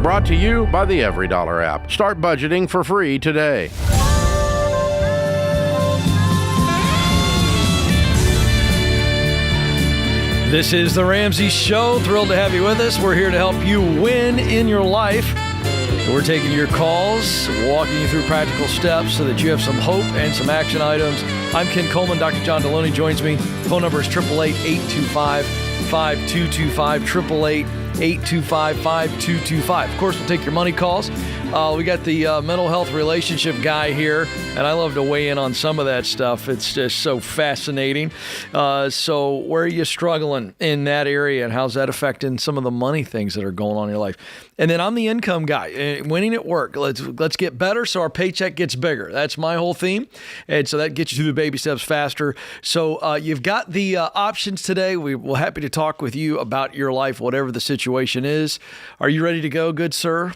Brought to you by the EveryDollar app. Start budgeting for free today. This is the Ramsey Show. Thrilled to have you with us. We're here to help you win in your life. We're taking your calls, walking you through practical steps so that you have some hope and some action items. I'm Ken Coleman. Dr. John Delony joins me. Phone number is 888-825-5225, 888-825-5225. Of course, we'll take your money calls. We got the mental health relationship guy here, and I love to weigh in on some of that stuff. It's just so fascinating. So where are you struggling in that area, and how's that affecting some of the money things that are going on in your life? And then I'm the income guy, winning at work. Let's get better so our paycheck gets bigger. That's my whole theme, and so that gets you through the baby steps faster. So you've got the options today. We're happy to talk with you about your life, whatever the situation is. Are you ready to go, good sir?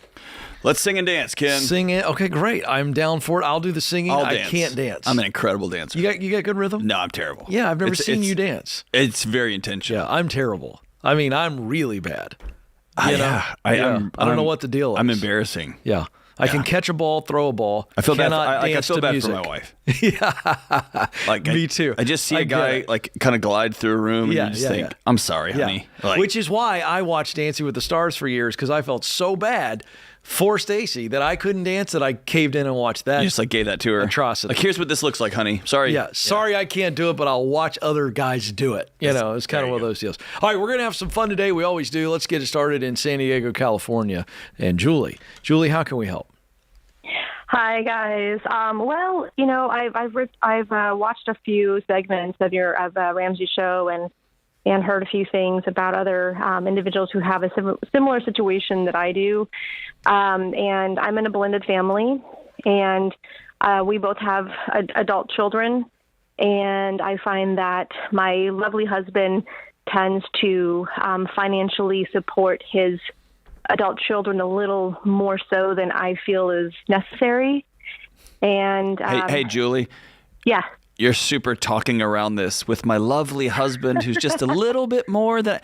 Let's sing and dance, Ken. Sing it. Okay, great. I'm down for it. I'll do the singing. I can't dance. I'm an incredible dancer. You got good rhythm? No, I'm terrible. Yeah, I've never seen you dance. It's very intentional. Yeah, I'm terrible. I mean, I'm really bad. I don't know what the deal is. I'm embarrassing. Yeah. I can catch a ball, throw a ball. I feel bad. I feel bad for my wife. Yeah, me too. I just see a guy kind of glide through a room and just think, I'm sorry, honey. Which is why I watched Dancing with the Stars for years, because I felt so bad for Stacy that I couldn't dance that I caved in and watched that. You just gave that to her. Atrocity. Here's what this looks like, honey. Sorry. Sorry I can't do it, but I'll watch other guys do it. It's kind of one of those deals. All right, we're going to have some fun today. We always do. Let's get it started in San Diego, California. And Julie, how can we help? Hi guys. I've watched a few segments of your Ramsey show and heard a few things about other individuals who have a similar situation that I do. And I'm in a blended family, and we both have adult children. And I find that my lovely husband tends to financially support his adult children a little more so than I feel is necessary. And hey, Julie. Yeah. You're super talking around this with my lovely husband, who's just a little bit more than.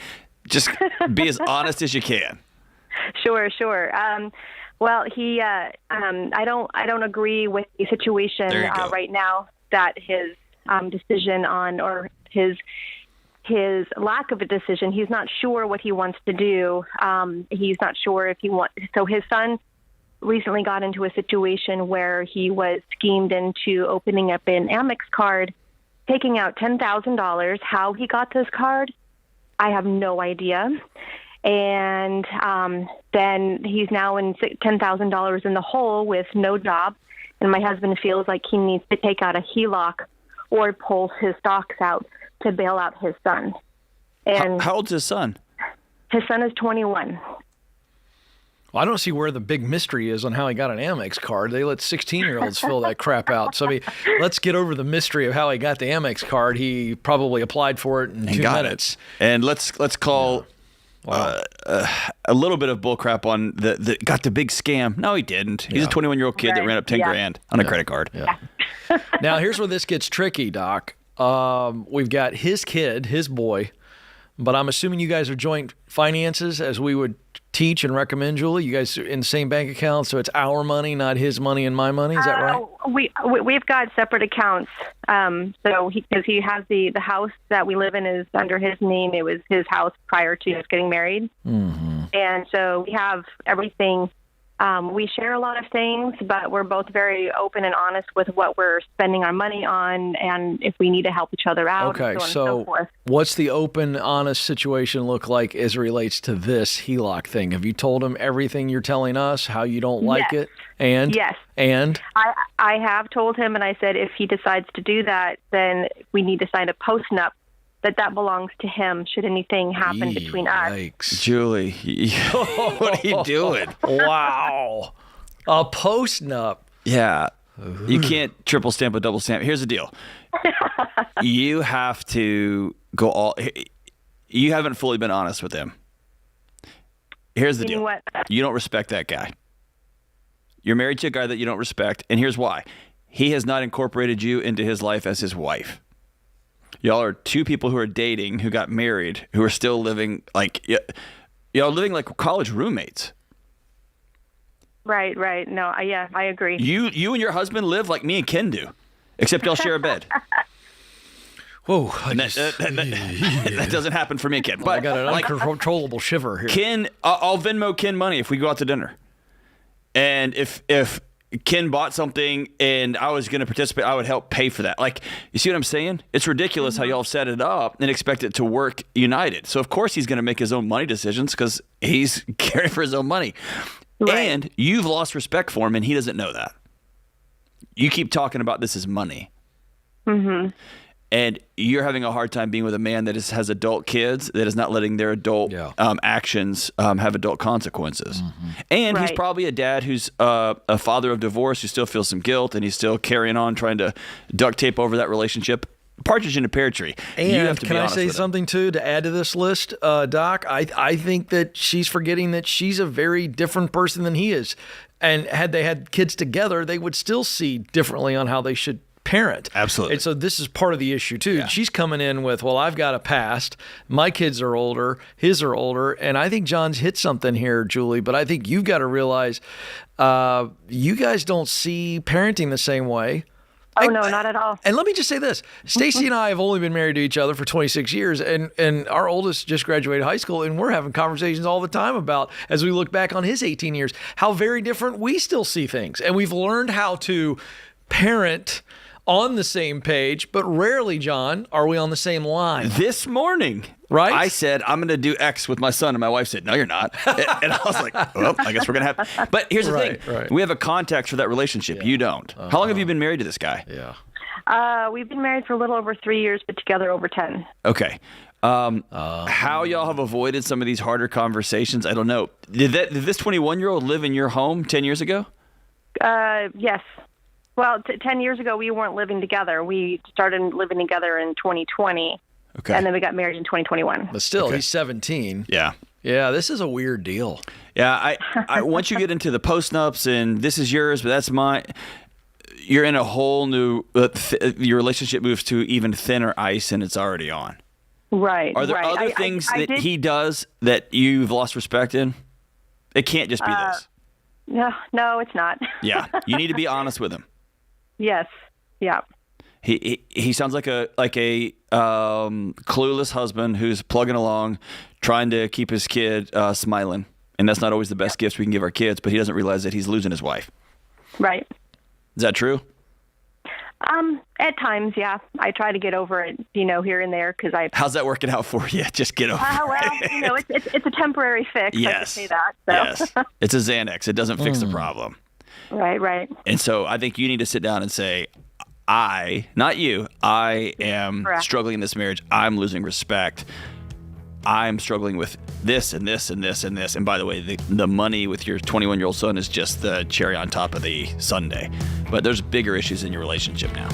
Just be as honest as you can. Sure. Well, he. I don't agree with the situation right now that his decision on or his lack of a decision. He's not sure what he wants to do. He's not sure if he wants. So his son recently got into a situation where he was schemed into opening up an Amex card, taking out $10,000. How he got this card, I have no idea. And then he's now in $10,000 in the hole with no job. And my husband feels like he needs to take out a HELOC or pull his stocks out to bail out his son. And how old's his son? His son is 21. Well, I don't see where the big mystery is on how he got an Amex card. They let 16-year-olds fill that crap out. So, let's get over the mystery of how he got the Amex card. He probably applied for it in 2 minutes. And let's call a little bit of bullcrap on the got the big scam. No, he didn't. He's a 21-year-old kid that ran up $10,000 on a credit card. Yeah. Now, here's where this gets tricky, Doc. We've got his kid, his boy, but I'm assuming you guys are joint finances, as we would teach and recommend, Julie. You guys are in the same bank account, so it's our money, not his money and my money. Is that right? We've got separate accounts. So because he has the house that we live in is under his name. It was his house prior to us getting married. Mm-hmm. And so we have everything. We share a lot of things, but we're both very open and honest with what we're spending our money on and if we need to help each other out. Okay, and so forth. What's the open, honest situation look like as it relates to this HELOC thing? Have you told him everything you're telling us, how you don't like it? And? Yes. And? I have told him, and I said if he decides to do that, then we need to sign a post-nup that belongs to him should anything happen between us. Yikes. Julie, what are you doing? Wow. A post-nup. Yeah. You can't triple stamp a double stamp. Here's the deal. You have to go all... You haven't fully been honest with him. Here's the deal. What? You don't respect that guy. You're married to a guy that you don't respect, and here's why. He has not incorporated you into his life as his wife. Y'all are two people who are dating, who got married, who are still living like, y'all living like college roommates. Right. No, I agree. You and your husband live like me and Ken do, except y'all share a bed. Whoa, that doesn't happen for me and Ken. But I got an uncontrollable shiver here. Ken, I'll Venmo Ken money if we go out to dinner. And if Ken bought something and I was going to participate, I would help pay for that. Like, you see what I'm saying? It's ridiculous how y'all have set it up and expect it to work united. So, of course, he's going to make his own money decisions because he's caring for his own money. Right. And you've lost respect for him, and he doesn't know that. You keep talking about this as money. Mm-hmm. And you're having a hard time being with a man that has adult kids, that is not letting their adult actions have adult consequences. Mm-hmm. And he's probably a dad who's a father of divorce who still feels some guilt, and he's still carrying on trying to duct tape over that relationship. Partridge in a pear tree. And you have to can I say something, too, to add to this list, Doc? I think that she's forgetting that she's a very different person than he is. And had they had kids together, they would still see differently on how they should parent. Absolutely. And so this is part of the issue too. Yeah. She's coming in with, well, I've got a past. My kids are older. His are older. And I think John's hit something here, Julie. But I think you've got to realize you guys don't see parenting the same way. Oh, no, not at all. And let me just say this. Stacy and I have only been married to each other for 26 years, and our oldest just graduated high school, and we're having conversations all the time about, as we look back on his 18 years, how very different we still see things. And we've learned how to parent on the same page, but rarely, John, are we on the same line. This morning, right? I said, I'm going to do X with my son, and my wife said, no, you're not. And I was like, well, I guess we're going to have. But here's the thing. Right. We have a context for that relationship. Yeah. You don't. How long have you been married to this guy? Yeah. We've been married for a little over 3 years, but together over 10. Okay. How y'all have avoided some of these harder conversations, I don't know. Did this 21-year-old live in your home 10 years ago? Yes. Well, 10 years ago, we weren't living together. We started living together in 2020. Okay. And then we got married in 2021. But still, he's 17. Yeah. Yeah, this is a weird deal. Yeah, I once you get into the post-nups and this is yours, but that's mine, you're in a whole new, your relationship moves to even thinner ice and it's already on. Right, Are there other things that he does that you've lost respect in? It can't just be this. No, it's not. Yeah, you need to be honest with him. Yes. Yeah. He sounds like a clueless husband who's plugging along, trying to keep his kid smiling, and that's not always the best gifts we can give our kids. But he doesn't realize that he's losing his wife. Right. Is that true? At times, yeah. I try to get over it, here and there because I. How's that working out for you? Just get over it. Well, it's a temporary fix. Yes. I can say that. So. Yes. It's a Xanax. It doesn't fix the problem. Right. And so I think you need to sit down and say, not you, I am struggling in this marriage. I'm losing respect. I'm struggling with this and this and this and this. And by the way, the money with your 21-year-old son is just the cherry on top of the sundae. But there's bigger issues in your relationship now.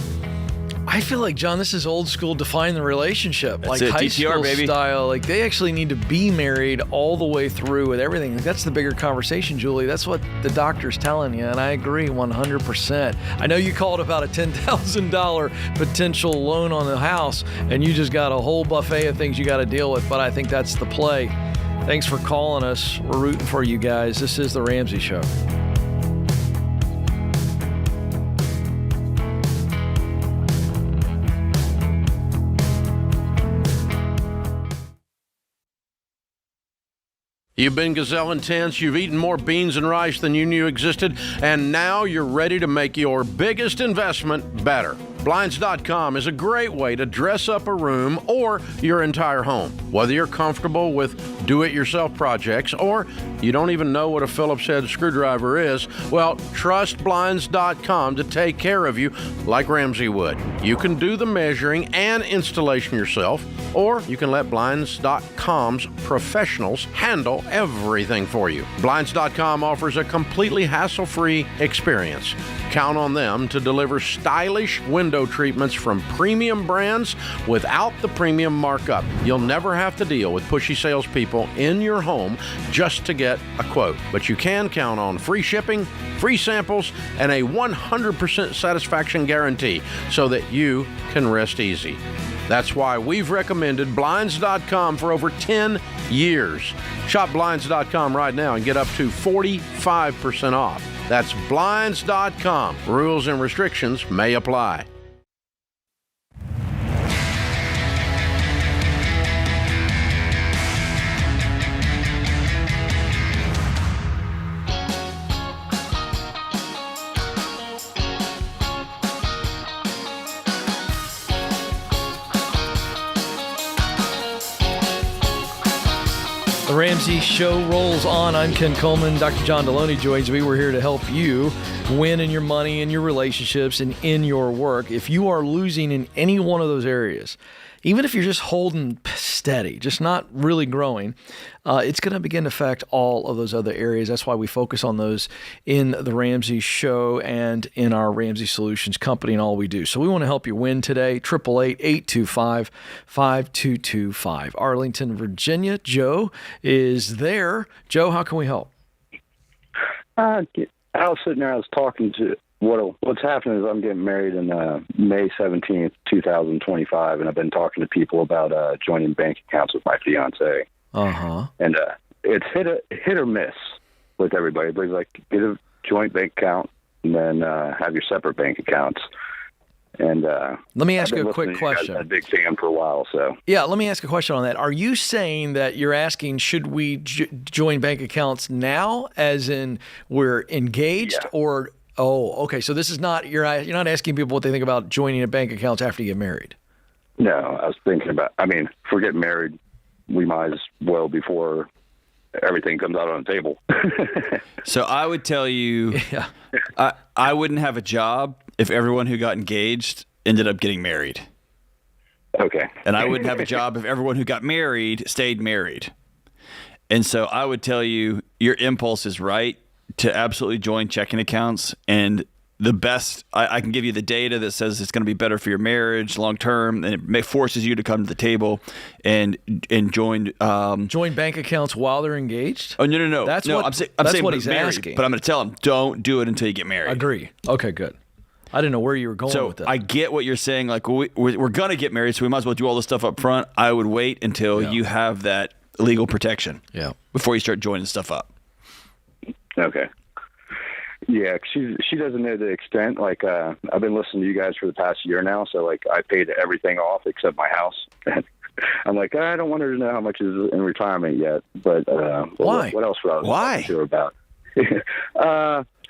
I feel like, John, this is old school define the relationship. That's like it, high DTR, school baby. style. Like they actually need to be married all the way through with everything. Like, that's the bigger conversation, Julie. That's what the doctor's telling you. And I agree 100%. I know you called about a $10,000 potential loan on the house and you just got a whole buffet of things you got to deal with. But I think that's the play. Thanks for calling us. We're rooting for you guys. This is The Ramsey Show. You've been gazelle intense, you've eaten more beans and rice than you knew existed, and now you're ready to make your biggest investment better. Blinds.com is a great way to dress up a room or your entire home. Whether you're comfortable with do-it-yourself projects or you don't even know what a Phillips head screwdriver is, well, trust Blinds.com to take care of you like Ramsey would. You can do the measuring and installation yourself, or you can let Blinds.com's professionals handle everything for you. Blinds.com offers a completely hassle-free experience. Count on them to deliver stylish window treatments from premium brands without the premium markup. You'll never have to deal with pushy salespeople in your home just to get a quote. But you can count on free shipping, free samples, and a 100% satisfaction guarantee so that you can rest easy. That's why we've recommended Blinds.com for over 10 years. Shop Blinds.com right now and get up to 45% off. That's Blinds.com. Rules and restrictions may apply. The Ramsey Show rolls on. I'm Ken Coleman. Dr. John Delony joins me. We're here to help you win in your money, in your relationships, and in your work. If you are losing in any one of those areas, even if you're just holding steady, just not really growing, it's going to begin to affect all of those other areas. That's why we focus on those in the Ramsey Show and in our Ramsey Solutions company and all we do. So we want to help you win today. 888-825-5225. Arlington, Virginia. Joe is there. Joe, how can we help? I was sitting there, I was talking to what's happening is I'm getting married in May 17th, 2025, and I've been talking to people about joining bank accounts with my fiancée. Uh-huh. And it's hit or miss with everybody. Everybody's like, get a joint bank account and then have your separate bank accounts. And let me ask you a quick question. I've been a big fan for a while, so. Yeah, let me ask a question on that. Are you saying that you're asking, should we join bank accounts now, as in we're engaged, or... Oh, okay. So this is not, you're not asking people what they think about joining a bank account after you get married. No, I was thinking about, if we're getting married, we might as well before everything comes out on the table. So I would tell you, I wouldn't have a job if everyone who got engaged ended up getting married. Okay. And I wouldn't have a job if everyone who got married stayed married. And so I would tell you, your impulse is right to absolutely join checking accounts, and the best, I can give you the data that says it's going to be better for your marriage long term, and it forces you to come to the table and join bank accounts while they're engaged. Oh no! That's I'm saying what he's married, asking. But I'm going to tell him, don't do it until you get married. Agree. Okay, good. I didn't know where you were going with that. I get what you're saying. Like we're going to get married, so we might as well do all this stuff up front. I would wait until you have that legal protection. Yeah. Before you start joining stuff up. Okay. Yeah, she doesn't know the extent. Like, I've been listening to you guys for the past year now, so, like, I paid everything off except my house. I'm like, I don't want her to know how much is in retirement yet. But why? What else would I talk to her about?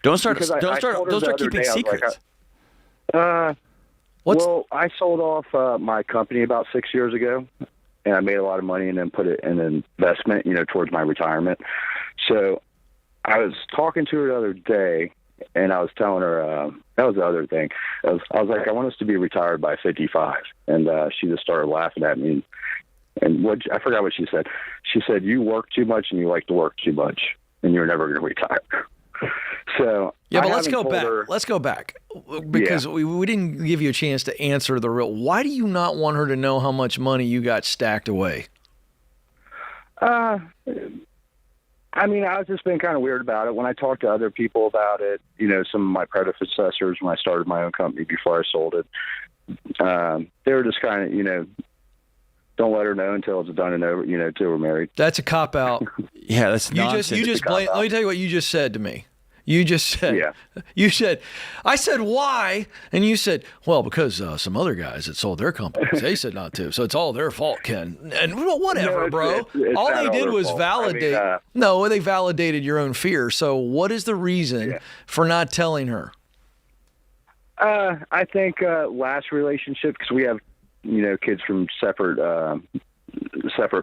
Don't start keeping secrets. Well, I sold off my company about 6 years ago, and I made a lot of money and then put it in an investment, towards my retirement. So I was talking to her the other day, and I was telling her, that was the other thing. I was like, I want us to be retired by 55. And she just started laughing at me. And I forgot what she said. She said, you work too much and you like to work too much, and you're never going to retire. So but let's go back. Let's go back, because we didn't give you a chance to answer the real. Why do you not want her to know how much money you got stacked away? I've just been kind of weird about it. When I talked to other people about it, some of my predecessors, when I started my own company before I sold it, they were just kind of, don't let her know until it's done and over, till we're married. That's a cop-out. Yeah, that's nonsense. You just blame. Let me tell you what you just said to me. You just said, I said, why? And you said, well, because some other guys that sold their companies, they said not to. So it's all their fault, Ken. And whatever, bro. All they did was validate. They validated your own fear. So what is the reason for not telling her? I think last relationship, because we have, kids from separate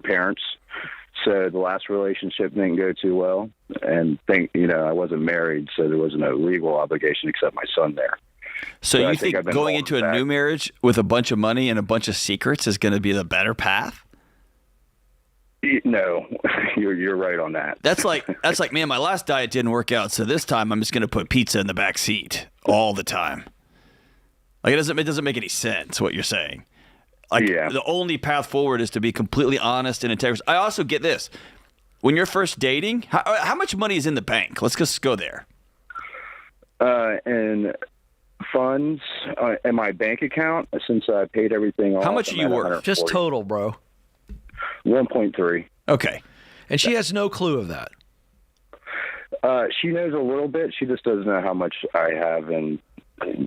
parents. So the last relationship didn't go too well, and I wasn't married, so there was no legal obligation except my son there. So you think going into a new marriage with a bunch of money and a bunch of secrets is going to be the better path? No, you're right on that. That's like, man, my last diet didn't work out, so this time I'm just going to put pizza in the back seat all the time. Like it doesn't make any sense what you're saying. The only path forward is to be completely honest and integrous. I also get this. When you're first dating, how much money is in the bank? Let's just go there. And funds in my bank account, since I paid everything off. How much are you worth? Just total, bro. 1.3. Okay. And she has no clue of that. She knows a little bit. She just doesn't know how much I have in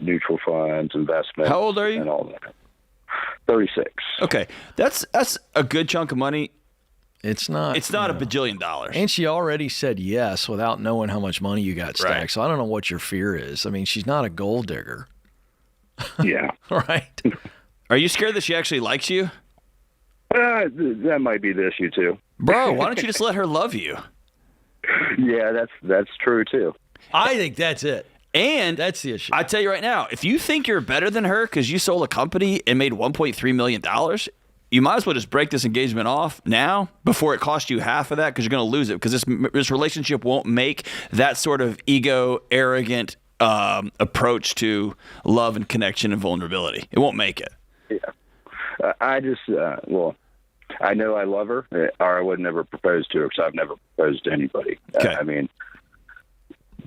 mutual funds, investments. How old are you? And all that. 36. Okay. That's a good chunk of money. It's not. It's not a bajillion dollars. And she already said yes without knowing how much money you got stacked. Right. So I don't know what your fear is. I mean, she's not a gold digger. Yeah. Right? Are you scared that she actually likes you? That might be the issue, too. Bro, why don't you just let her love you? Yeah, that's true, too. I think that's it. And That's the issue. I tell you right now, if you think you're better than her because you sold a company and made $1.3 million, you might as well just break this engagement off now before it costs you half of that, because you're going to lose it, because this relationship won't make that sort of ego, arrogant approach to love and connection and vulnerability. It won't make it. Yeah. I just, I know I love her, or I would never propose to her, because I've never proposed to anybody. Okay. I mean,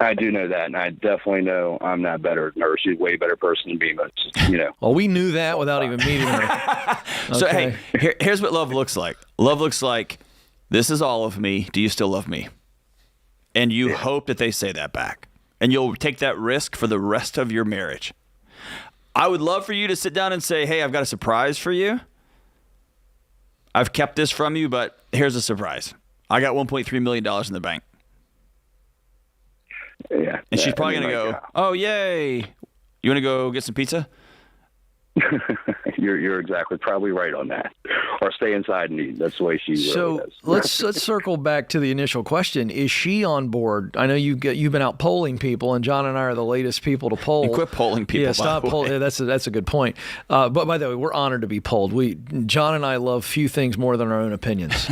I do know that, and I definitely know I'm not better than her. She's a way better person than me, but, Well, we knew that without even meeting her. So, Okay. hey, here's what love looks like. Love looks like, this is all of me. Do you still love me? And you hope that they say that back. And you'll take that risk for the rest of your marriage. I would love for you to sit down and say, hey, I've got a surprise for you. I've kept this from you, but here's a surprise. I got $1.3 million in the bank. Yeah. And she's probably going to go, oh, yay. You want to go get some pizza? You're exactly probably right on that. Or stay inside and eat. That's the way she really So does. let's circle back to the initial question. Is she on board? I know you've been out polling people, and John and I are the latest people to poll. And quit polling people. Yeah, stop polling. Yeah, that's a good point. But by the way, we're honored to be polled. John and I love few things more than our own opinions.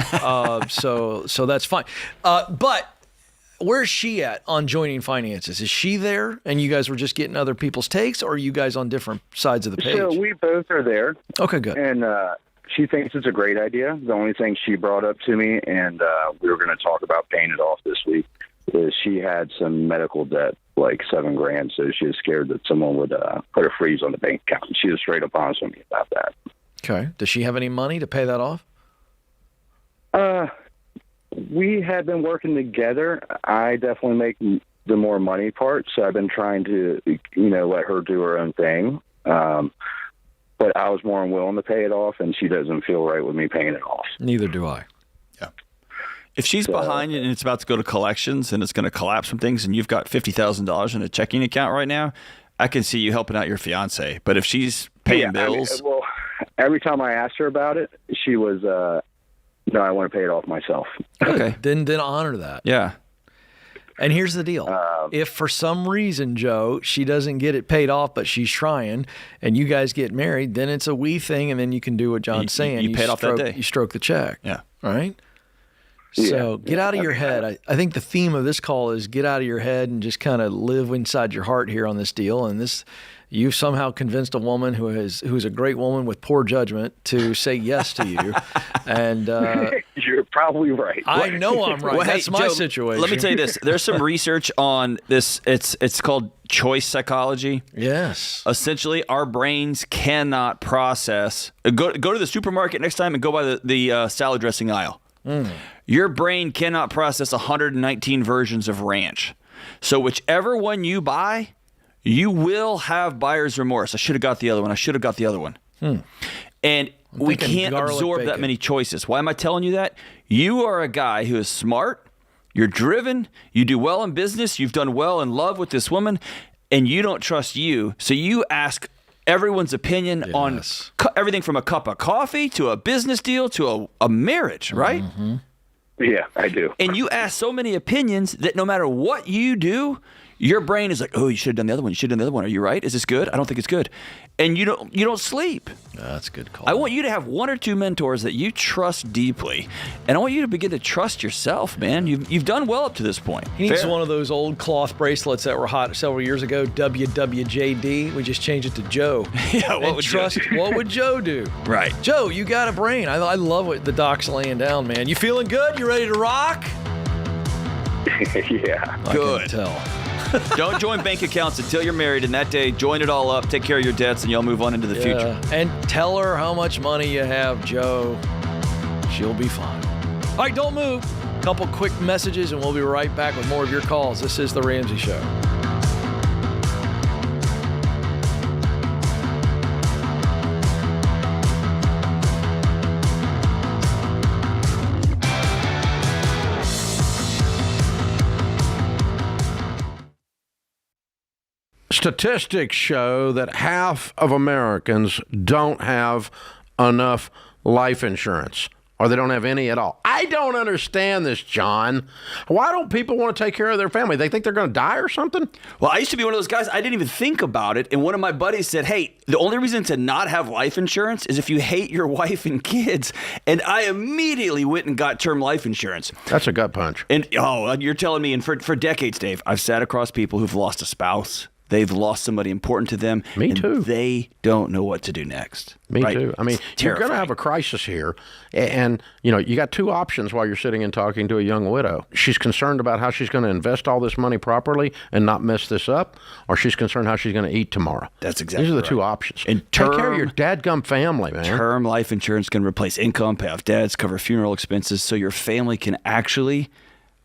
So that's fine. But where's she at on joining finances? Is she there, and you guys were just getting other people's takes, or are you guys on different sides of the page? So we both are there. Okay, good. And she thinks it's a great idea. The only thing she brought up to me, and we were going to talk about paying it off this week, is she had some medical debt, like $7,000. So she was scared that someone would put a freeze on the bank account. She was straight up honest with me about that. Okay. Does she have any money to pay that off? We had been working together. I definitely make the more money part, so I've been trying to, let her do her own thing. But I was more unwilling to pay it off, and she doesn't feel right with me paying it off. Neither do I. Yeah. If she's behind and it's about to go to collections and it's going to collapse some things, and you've got $50,000 in a checking account right now, I can see you helping out your fiance. But if she's paying bills, every time I asked her about it, she was, no, I want to pay it off myself. okay, Then honor that. yeah. And here's the deal. If for some reason, Joe, she doesn't get it paid off, but she's trying, and you guys get married, then it's a we thing, and then you can do what John's saying. You paid off that day. You stroke the check. Yeah. Right? So get out of your head. I think the theme of this call is get out of your head and just kind of live inside your heart here on this deal. And you've somehow convinced a woman who's a great woman with poor judgment to say yes to you. And you're probably right. I know I'm right. Well, That's hey, my Joe, situation. Let me tell you this. There's some research on this. It's called choice psychology. Yes. Essentially, our brains cannot process. Go to the supermarket next time and go by the salad dressing aisle. Your brain cannot process 119 versions of ranch. So whichever one you buy, you will have buyer's remorse. I should have got the other one. I should have got the other one. And we can't absorb that many choices. Why am I telling you that? You are a guy who is smart. You're driven. You do well in business. You've done well in love with this woman. And you don't trust you. So you ask everyone's opinion on everything from a cup of coffee to a business deal to a marriage, right? Mm-hmm. Yeah, I do. And you ask so many opinions that no matter what you do, your brain is like, oh, you should have done the other one. You should have done the other one. Are you right? Is this good? I don't think it's good. And you don't sleep. That's a good call. I want you to have one or two mentors that you trust deeply, and I want you to begin to trust yourself, man. You've done well up to this point. He needs Fair. one of those old cloth bracelets that were hot several years ago, WWJD. We just changed it to Joe. Yeah, what would Joe do? What would Joe do? Right. Joe, you got a brain. I love what the doc's laying down, man. You feeling good? You ready to rock? Yeah. Good. I can tell. Don't join bank accounts until you're married, and that day, join it all up, take care of your debts, and you'll move on into the future. And tell her how much money you have, Joe. She'll be fine. All right, don't move. Couple quick messages, and we'll be right back with more of your calls. This is The Ramsey Show. Statistics show that half of Americans don't have enough life insurance, or they don't have any at all. I don't understand this, John. Why don't people want to take care of their family? They think they're going to die or something? Well, I used to be one of those guys. I didn't even think about it. And one of my buddies said, hey, the only reason to not have life insurance is if you hate your wife and kids. And I immediately went and got term life insurance. That's a gut punch. And, you're telling me, and for decades, Dave, I've sat across people who've lost a spouse. They've lost somebody important to them. Me too. They don't know what to do next. Me right? too. I mean, you're going to have a crisis here. And, you got two options while you're sitting and talking to a young widow. She's concerned about how she's going to invest all this money properly and not mess this up, or she's concerned how she's going to eat tomorrow. That's exactly These are the right. two options. And take care of your dadgum family, man. Term life insurance can replace income, pay off debts, cover funeral expenses, so your family can actually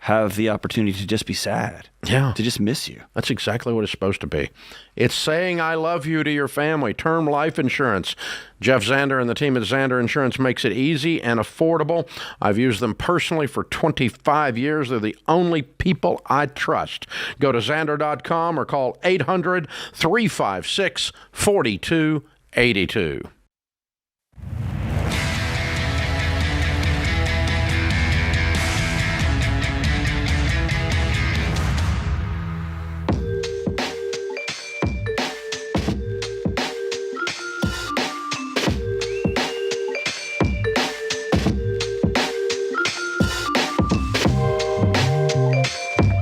have the opportunity to just be sad. Yeah. To just miss you. That's exactly what it's supposed to be. It's saying I love you to your family. Term life insurance. Jeff Zander and the team at Zander Insurance makes it easy and affordable. I've used them personally for 25 years. They're the only people I trust. Go to Zander.com or call 800-356-4282.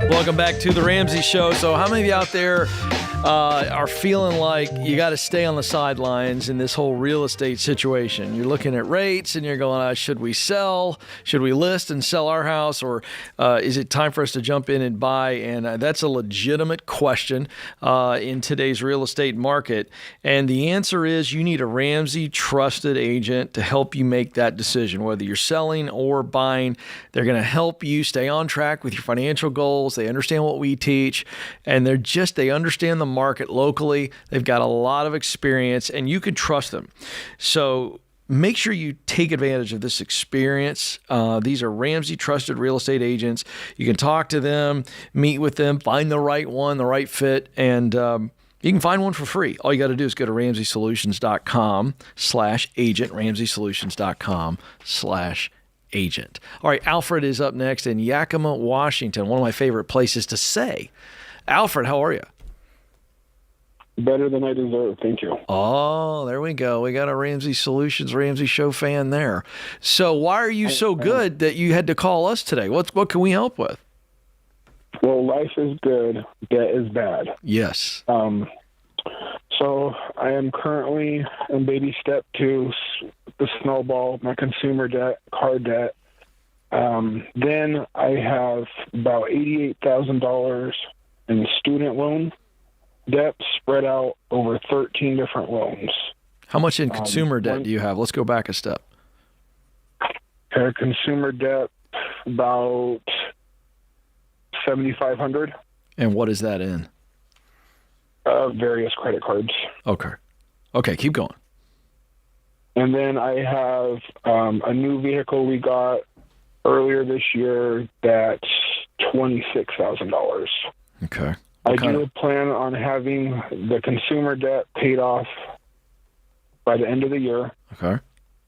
Welcome back to The Ramsey Show. So how many of you out there are feeling like you got to stay on the sidelines in this whole real estate situation? You're looking at rates and you're going, should we sell? Should we list and sell our house? Or is it time for us to jump in and buy? And that's a legitimate question in today's real estate market. And the answer is you need a Ramsey trusted agent to help you make that decision. Whether you're selling or buying, they're going to help you stay on track with your financial goals. They understand what we teach, and they understand the market locally. They've got a lot of experience, and you can trust them. So make sure you take advantage of this experience. These are Ramsey trusted real estate agents. You can talk to them, meet with them, find the right one, the right fit, and you can find one for free. All you got to do is go to RamseySolutions.com/agent, RamseySolutions.com/agent. All right, Alfred is up next in Yakima, Washington, one of my favorite places to say. Alfred, how are you? Better than I deserve. Thank you. Oh, there we go. We got a Ramsey Solutions, Ramsey Show fan there. So why are you so good that you had to call us today? What can we help with? Well, life is good. Debt is bad. Yes. So I am currently in baby step 2, the snowball, my consumer debt, car debt. Then I have about $88,000 in student loan debt spread out over 13 different loans. How much in consumer debt do you have? Let's go back a step. Consumer debt, about $7,500. And what is that in? Various credit cards. Okay, keep going. And then I have a new vehicle we got earlier this year that's $26,000. Okay. I do plan on having the consumer debt paid off by the end of the year. Okay.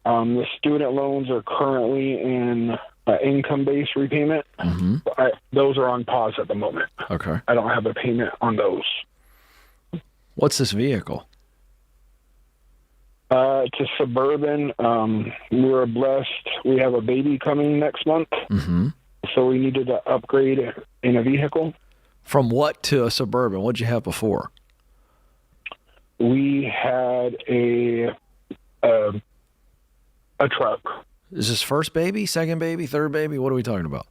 The student loans are currently in income-based repayment. Mm-hmm. Those are on pause at the moment. Okay. I don't have a payment on those. What's this vehicle? It's a Suburban. We were blessed. We have a baby coming next month. Mm-hmm. So we needed to upgrade in a vehicle. From what to a Suburban? What did you have before? We had a truck. Is this first baby, second baby, third baby? What are we talking about?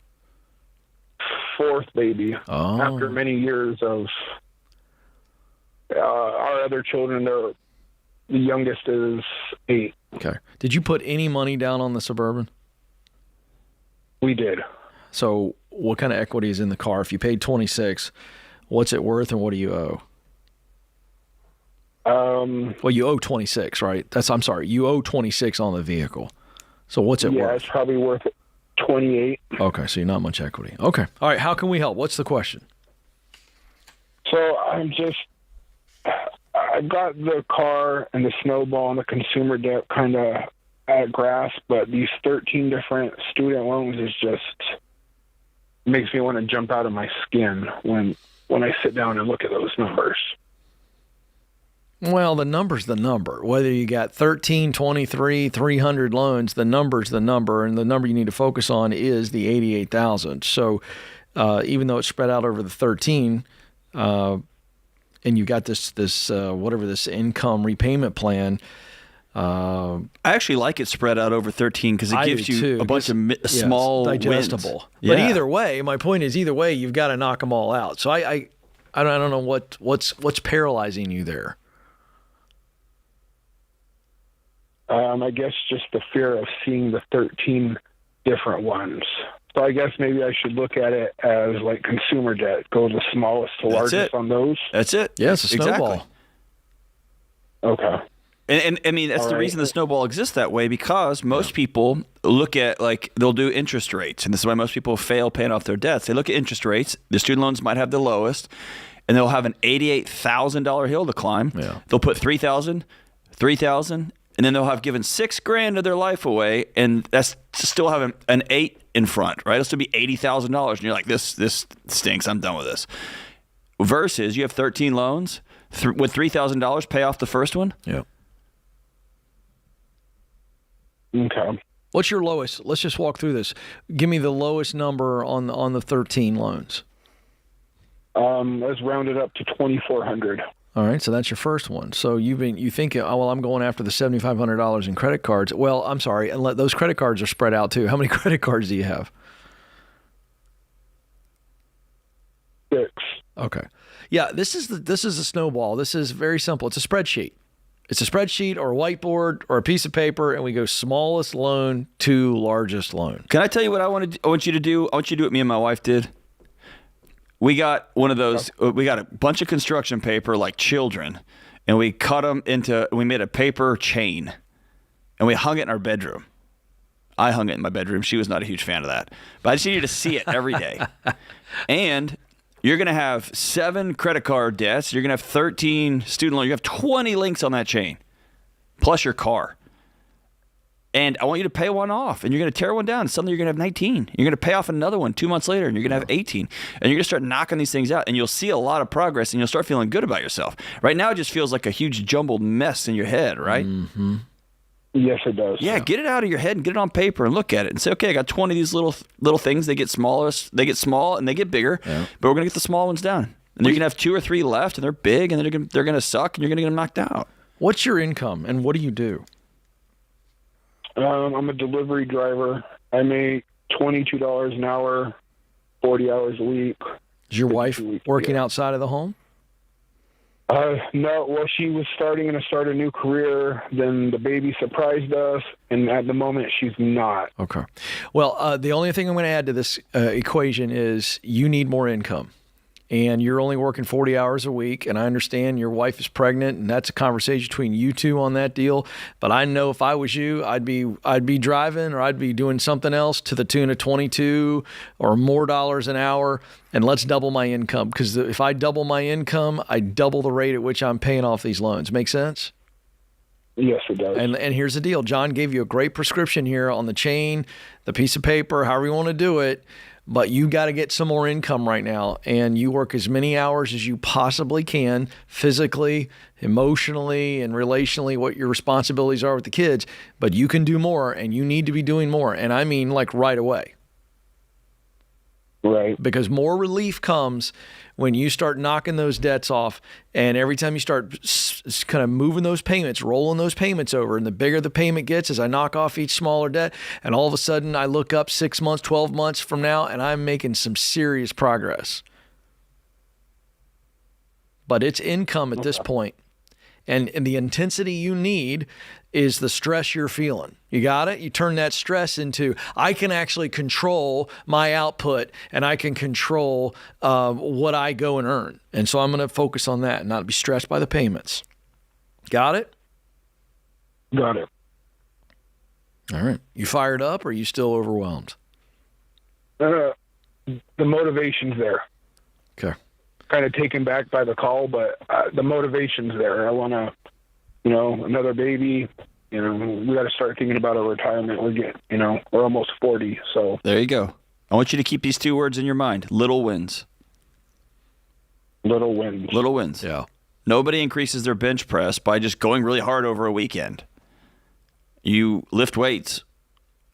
Fourth baby. Oh. After many years of our other children, the youngest is 8. Okay. Did you put any money down on the Suburban? We did. So what kind of equity is in the car? If you paid 26, what's it worth and what do you owe? Well, you owe 26, right? I'm sorry. You owe 26 on the vehicle. So what's it worth? Yeah, it's probably worth 28. Okay, so you're not much equity. Okay. All right, how can we help? What's the question? So I've got the car and the snowball and the consumer debt kind of at grasp, but these 13 different student loans is just makes me want to jump out of my skin when I sit down and look at those numbers. Well, the number's the number. Whether you got 13, 23, 300 loans, the number's the number, and the number you need to focus on is the 88,000. So even though it's spread out over the 13, and you got this income repayment plan. I actually like it spread out over 13 because it gives you a bunch of small digestible. wins. But either way, my point is you've got to knock them all out. So I don't know what's paralyzing you there. I guess just the fear of seeing the 13 different ones. So I guess maybe I should look at it as like consumer debt. Go the smallest to largest on those. That's it. Yeah, it's a snowball. Exactly. Okay. And I mean, that's the reason the snowball exists that way, because most people look at, like, they'll do interest rates. And this is why most people fail paying off their debts. They look at interest rates. The student loans might have the lowest, and they'll have an $88,000 hill to climb. Yeah. They'll put $3,000, and then they'll have given $6,000 of their life away, and that's to still have an 8 in front, right? It'll still be $80,000, and you're like, this stinks. I'm done with this. Versus you have 13 loans with $3,000, pay off the first one. Yeah. Okay. What's your lowest? Let's just walk through this. Give me the lowest number on the 13 loans. Let's round it up to 2,400. All right, so that's your first one. So you think, oh, well, I'm going after the $7,500 in credit cards. Well, I'm sorry, and those credit cards are spread out too. How many credit cards do you have? 6. Okay. Yeah, this is a snowball. This is very simple. It's a spreadsheet. It's a spreadsheet or a whiteboard or a piece of paper, and we go smallest loan to largest loan. Can I tell you what I want you to do? I want you to do what me and my wife did. We got one of those. We got a bunch of construction paper like children, and we cut them into. We made a paper chain, and we hung it in our bedroom. I hung it in my bedroom. She was not a huge fan of that, but I just need you to see it every day. And you're going to have 7 credit card debts. You're going to have 13 student loans. You have 20 links on that chain, plus your car. And I want you to pay one off, and you're going to tear one down. And suddenly you're going to have 19. You're going to pay off another one 2 months later, and you're going to have 18. And you're going to start knocking these things out, and you'll see a lot of progress, and you'll start feeling good about yourself. Right now, it just feels like a huge jumbled mess in your head, right? Mm-hmm. Yes, it does. Yeah, get it out of your head and get it on paper and look at it and say, okay, I got 20 of these little things. They get smaller, they get small, and they get bigger. Yeah. But we're going to get the small ones down. And you're going to have 2 or 3 left, and they're big, and they're going to suck, and you're going to get them knocked out. What's your income, and what do you do? I'm a delivery driver. I make $22 an hour, 40 hours a week. Is your wife working outside of the home? No. Well, she was starting to start a new career. Then the baby surprised us, and at the moment, she's not. Okay. Well, the only thing I'm going to add to this equation is you need more income. And you're only working 40 hours a week, and I understand your wife is pregnant, and that's a conversation between you two on that deal. But I know if I was you, I'd be driving, or I'd be doing something else to the tune of 22 or more dollars an hour, and let's double my income. Because if I double my income, I double the rate at which I'm paying off these loans. Make sense? Yes, it does. And here's the deal. John gave you a great prescription here on the chain, the piece of paper, however you want to do it. But you got to get some more income right now, and you work as many hours as you possibly can, physically, emotionally, and relationally, what your responsibilities are with the kids. But you can do more, and you need to be doing more. And I mean like right away. Right. Because more relief comes when you start knocking those debts off, and every time you start kind of moving those payments, rolling those payments over, and the bigger the payment gets as I knock off each smaller debt, and all of a sudden I look up 6 months, 12 months from now, and I'm making some serious progress. But it's income at this point. And the intensity you need is the stress you're feeling. You got it? You turn that stress into, I can actually control my output and I can control what I go and earn. And so I'm going to focus on that and not be stressed by the payments. Got it? Got it. All right. You fired up or are you still overwhelmed? The motivation's there. Okay. Kind of taken back by the call, but the motivation's there. I want to, another baby. We got to start thinking about our retirement. We're almost 40. So there you go. I want you to keep these 2 words in your mind: little wins. Little wins. Little wins. Yeah. Nobody increases their bench press by just going really hard over a weekend. You lift weights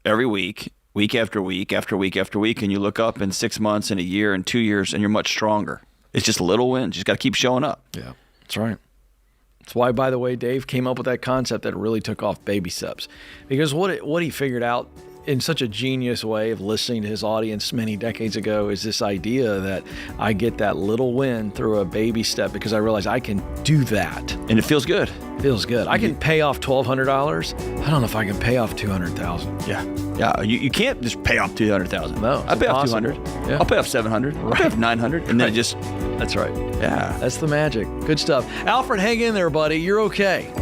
every week, week after week after week after week, and you look up in 6 months and a year and 2 years, and you're much stronger. It's just little wins. You just got to keep showing up. Yeah, that's right. That's why, by the way, Dave came up with that concept that really took off, baby steps. Because what he figured out in such a genius way of listening to his audience many decades ago is this idea that I get that little win through a baby step because I realize I can do that. And it feels good. Feels good. I can pay off $1,200. I don't know if I can pay off $200,000. Yeah. Yeah. You can't just pay off $200,000. No. I pay off impossible. $200. Yeah. I'll pay off $700. I'll pay off $900. And then it just. That's right. Yeah. That's the magic. Good stuff. Alfred, hang in there, buddy. You're okay.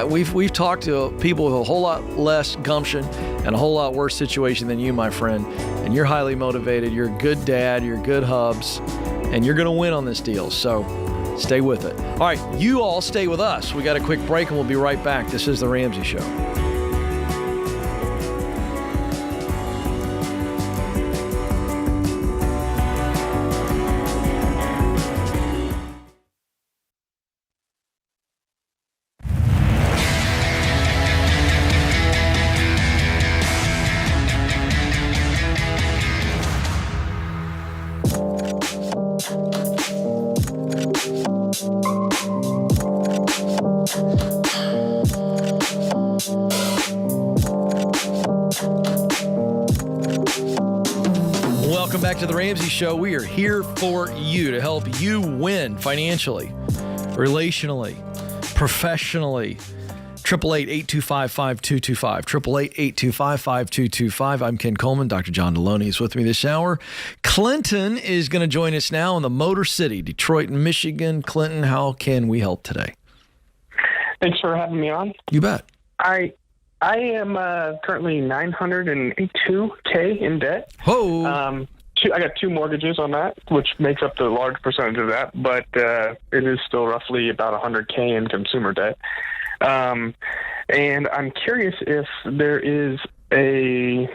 We've talked to people with a whole lot less gumption and a whole lot worse situation than you, my friend. And you're highly motivated. You're a good dad. You're good hubs. And you're going to win on this deal. So stay with it. All right. You all stay with us. We got a quick break and we'll be right back. This is The Ramsey Show. Welcome back to The Ramsey Show. We are here for you to help you win financially, relationally, professionally. 888-825-5225. 888-825-5225. I'm Ken Coleman. Dr. John Delony is with me this hour. Clinton is going to join us now in the Motor City, Detroit, Michigan. Clinton, how can we help today? Thanks for having me on. You bet. I am currently $982K in debt. Whoa. I got 2 mortgages on that, which makes up the large percentage of that, but it is still roughly about $100K in consumer debt. And I'm curious if there is a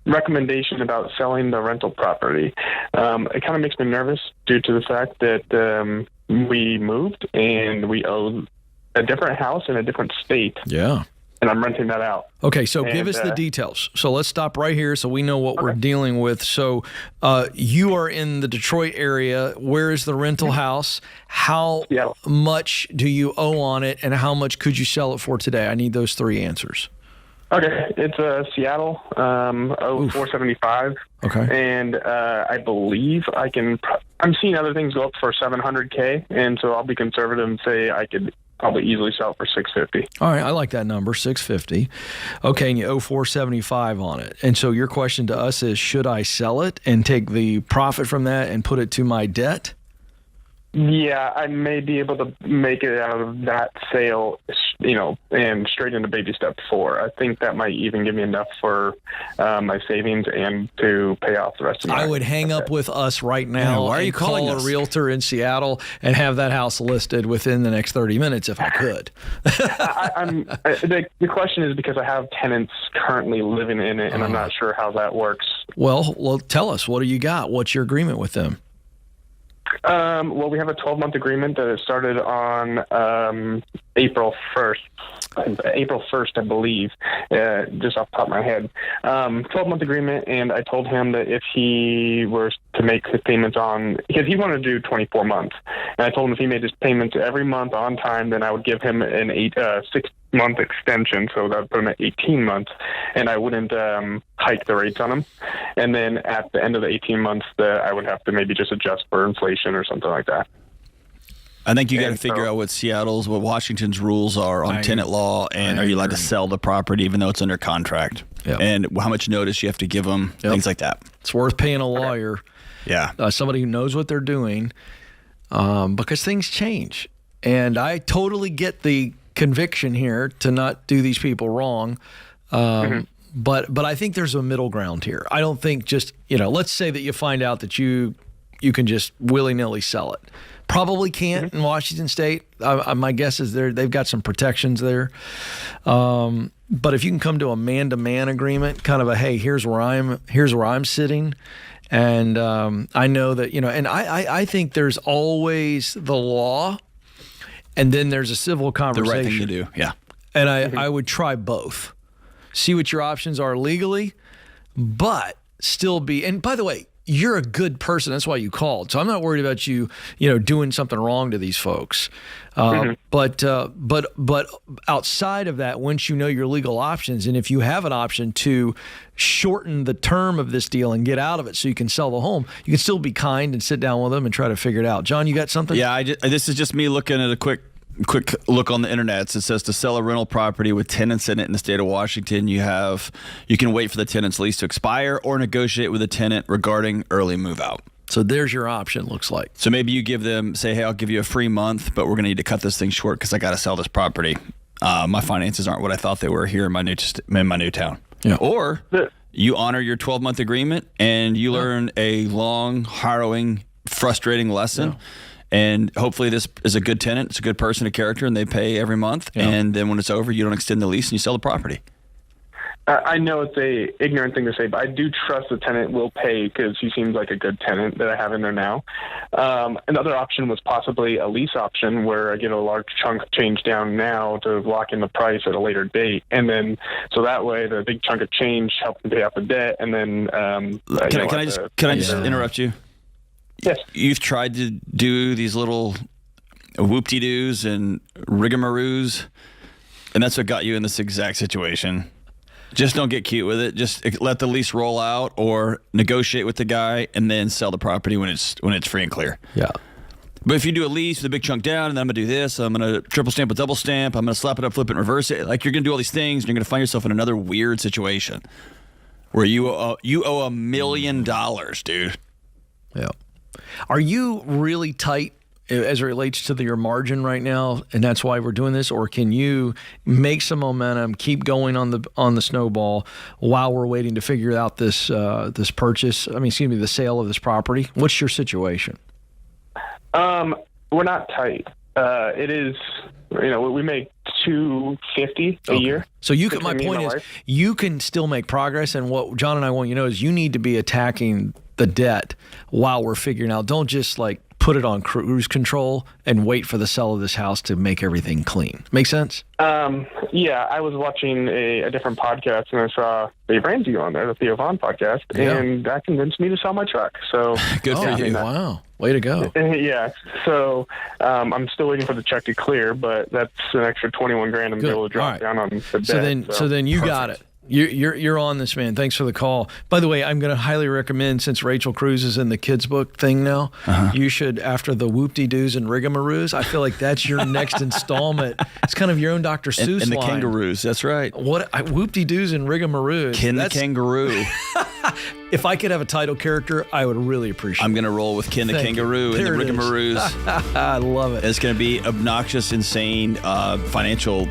recommendation about selling the rental property. It kind of makes me nervous due to the fact that we moved and we own a different house in a different state. Yeah. And I'm renting that out. Okay, so give us the details. So let's stop right here so we know what we're dealing with. So you are in the Detroit area. Where is the rental house? How much do you owe on it, and how much could you sell it for today? I need those 3 answers. Okay, it's Seattle, 0475. Okay. And I believe I'm seeing other things go up for $700K, and so I'll be conservative and say I could probably easily sell it for $650. All right, I like that number, $650. Okay, and you owe $475 on it. And so your question to us is, should I sell it and take the profit from that and put it to my debt? Yeah, I may be able to make it out of that sale, and straight into baby step 4. I think that might even give me enough for my savings and to pay off the rest of my. I would hang up with us right now. Yeah, why are you calling call us? A realtor in Seattle and have that house listed within the next 30 minutes if I could. The question is because I have tenants currently living in it, and I'm not sure how that works. Well, tell us. What do you got? What's your agreement with them? Well, we have a 12-month agreement that started on April 1st. April 1st, I believe, just off the top of my head. 12-month agreement, and I told him that if he were to make his payments because he wanted to do 24 months, and I told him if he made his payments every month on time, then I would give him an 6-month extension, so that would put him at 18 months, and I wouldn't hike the rates on him. And then at the end of the 18 months, I would have to maybe just adjust for inflation or something like that. I think you got to figure out what Washington's rules are on tenant law, and are you allowed to sell the property even though it's under contract, and how much notice you have to give them, things like that. It's worth paying a lawyer, somebody who knows what they're doing, because things change. And I totally get the conviction here to not do these people wrong, but I think there's a middle ground here. I don't think just, let's say that you find out that you can just willy-nilly sell it. Probably can't in Washington State. My guess is they've got some protections there. But if you can come to a man-to-man agreement, kind of a, hey, here's where I'm sitting, and I know that, and I think there's always the law, and then there's a civil conversation. The right thing to do, yeah. And I would try both. See what your options are legally, but still be. And by the way, you're a good person. That's why you called. So I'm not worried about you, doing something wrong to these folks. But outside of that, once you know your legal options, and if you have an option to shorten the term of this deal and get out of it so you can sell the home, you can still be kind and sit down with them and try to figure it out. John, you got something? Yeah, this is just me looking at a quick look on the internet. It says to sell a rental property with tenants in it in the state of Washington, you can wait for the tenant's lease to expire or negotiate with a tenant regarding early move out. So there's your option, looks like. So maybe you give them, say, hey, I'll give you a free month, but we're going to need to cut this thing short because I got to sell this property. My finances aren't what I thought they were here in my new town. Yeah. Or you honor your 12-month agreement and you learn a long, harrowing, frustrating lesson. Yeah. And hopefully this is a good tenant, it's a good person, a character, and they pay every month. Yeah. And then when it's over, you don't extend the lease and you sell the property. I know it's a ignorant thing to say, but I do trust the tenant will pay because he seems like a good tenant that I have in there now. Another option was possibly a lease option where I get a large chunk change down now to lock in the price at a later date. And then, so that way the big chunk of change helps me pay off the debt. And then, can I just interrupt you? Yes. You've tried to do these little whoop-de-doos and rigamaroos, and that's what got you in this exact situation. Just don't get cute with it. Just let the lease roll out or negotiate with the guy and then sell the property when it's free and clear. Yeah. But if you do a lease with a big chunk down and then I'm going to do this, I'm going to triple stamp a double stamp, I'm going to slap it up, flip it, and reverse it. Like you're going to do all these things and you're going to find yourself in another weird situation where you owe $1 million, dude. Yeah. Are you really tight as it relates to your margin right now, and that's why we're doing this, or can you make some momentum, keep going on the snowball while we're waiting to figure out the sale of this property? What's your situation? We're not tight. It is, we make $250 a year. So my point is, you can still make progress, and what John and I want you to know is you need to be attacking the debt while we're figuring out. Don't just put it on cruise control and wait for the sale of this house to make everything clean. Make sense? Yeah, I was watching a different podcast and I saw Dave Ramsey on there, the Theo Vaughn podcast, and that convinced me to sell my truck. So good for you. Wow. Way to go. Yeah. So I'm still waiting for the check to clear, but that's an extra $21,000 I'm able to drop down on the debt. So then you got it. You're on this, man. Thanks for the call. By the way, I'm going to highly recommend, since Rachel Cruz is in the kids book thing now, you should, after the whoop-de-doos and rigamaroos, I feel like that's your next installment. It's kind of your own Dr. Seuss and the line. kangaroos, that's right. Whoop-de-doos and rigamaroos. Ken the kangaroo. If I could have a title character, I would really appreciate it. I'm going to roll with Ken the kangaroo and the rigamaroos. I love it. It's going to be obnoxious, insane, financial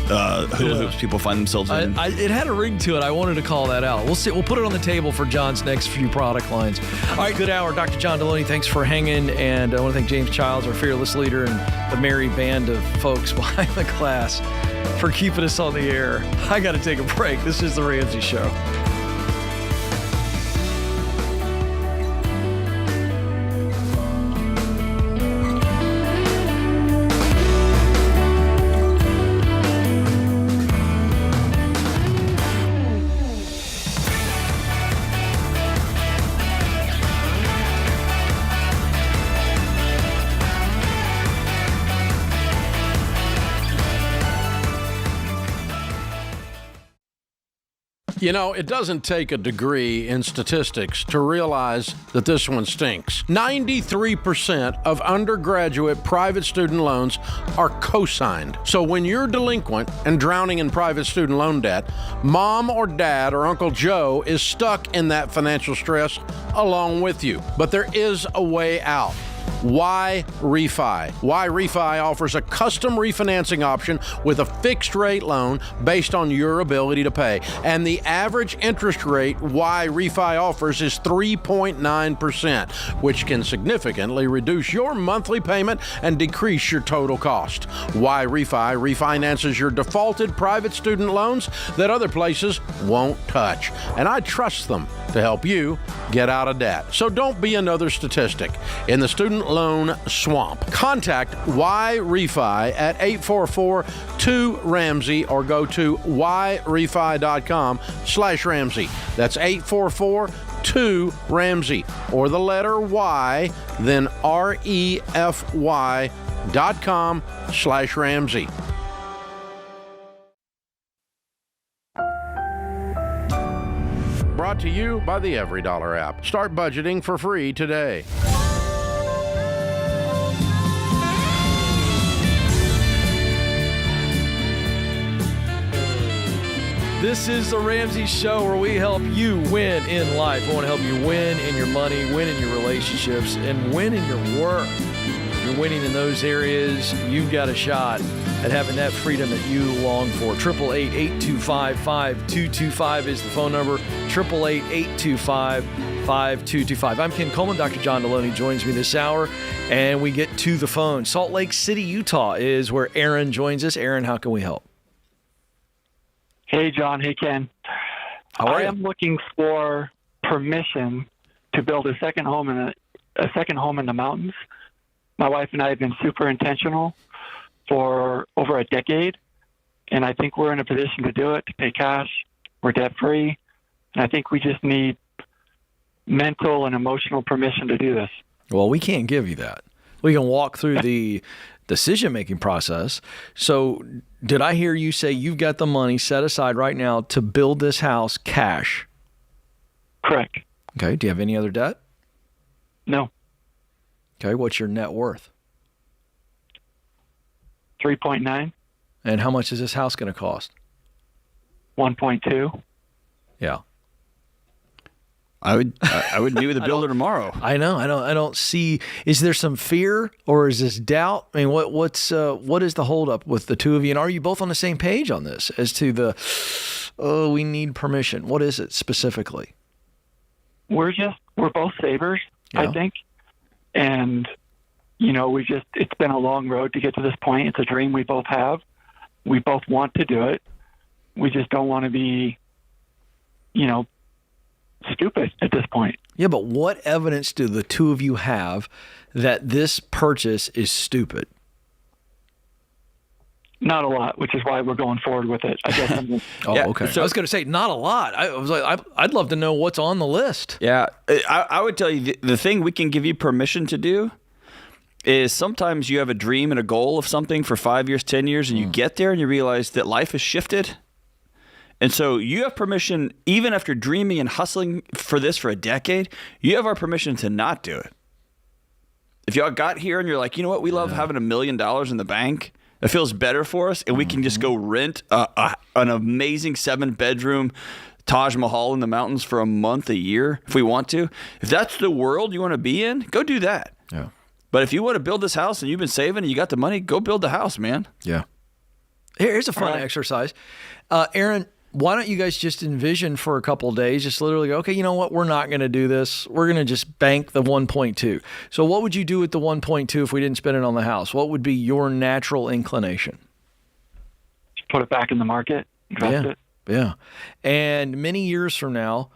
hula hoops people find themselves in. It had a ring to it. I wanted to call that out. We'll see. We'll put it on the table for John's next few product lines. All right, good hour. Dr. John Delony, thanks for hanging. And I want to thank James Childs, our fearless leader, and the merry band of folks behind the glass for keeping us on the air. I got to take a break. This is The Ramsey Show. You know, it doesn't take a degree in statistics to realize that this one stinks. 93% of undergraduate private student loans are co-signed. So when you're delinquent and drowning in private student loan debt, mom or dad or Uncle Joe is stuck in that financial stress along with you. But there is a way out. Why Refi? Why Refi offers a custom refinancing option with a fixed rate loan based on your ability to pay. And the average interest rate Why Refi offers is 3.9%, which can significantly reduce your monthly payment and decrease your total cost. Why Refi refinances your defaulted private student loans that other places won't touch. And I trust them to help you get out of debt. So don't be another statistic in the student loan swamp. Contact Why Refi at 844-2-RAMSEY or go to whyrefi.com/Ramsey. That's 844-2-RAMSEY or the letter Y, then REFY.com/Ramsey. Brought to you by the EveryDollar app. Start budgeting for free today. This is the Ramsey Show, where we help you win in life. We want to help you win in your money, win in your relationships, and win in your work. If you're winning in those areas, you've got a shot at having that freedom that you long for. 888-825-5225 is the phone number. 888-825-5225. I'm Ken Coleman. Dr. John Delony joins me this hour, and we get to the phone. Salt Lake City, Utah is where Aaron joins us. Aaron, how can we help? Hey, John. Hey, Ken. How are you? I am looking for permission to build a second home in the mountains. My wife and I have been super intentional for over a decade, and I think we're in a position to do it, to pay cash. We're debt-free, and I think we just need mental and emotional permission to do this. Well, we can't give you that. We can walk through the decision-making process. So did I hear you say you've got the money set aside right now to build this house cash? Correct. Okay. Do you have any other debt? No. Okay. What's your net worth? 3.9. And how much is this house going to cost? 1.2. Yeah. I would meet with a builder tomorrow. I know. I don't see. Is there some fear or is this doubt? I mean, what is the holdup with the two of you? And are you both on the same page on this as to we need permission? What is it specifically? We're both savers, Yeah. I think. And, it's been a long road to get to this point. It's a dream we both have. We both want to do it. We just don't want to be, stupid at this point. Yeah, but what evidence do the two of you have that this purchase is stupid? Not a lot, which is why we're going forward with it. I guess. Okay. So I was going to say not a lot. I was like, I'd love to know what's on the list. Yeah, I would tell you the thing we can give you permission to do is sometimes you have a dream and a goal of something for 5 years, 10 years, and you get there and you realize that life has shifted. And so you have permission, even after dreaming and hustling for this for a decade, you have our permission to not do it. If y'all got here and you're like, you know what, we love having $1 million in the bank. It feels better for us, and we can just go rent an amazing 7-bedroom Taj Mahal in the mountains for a month, a year, if we want to. If that's the world you want to be in, go do that. Yeah. But if you want to build this house and you've been saving and you got the money, go build the house, man. Yeah. Here's a fun exercise. Aaron, why don't you guys just envision for a couple of days, just literally go, okay, you know what? We're not going to do this. We're going to just bank the 1.2. So what would you do with the 1.2 if we didn't spend it on the house? What would be your natural inclination? Put it back in the market, invest it. Yeah. And many years from now,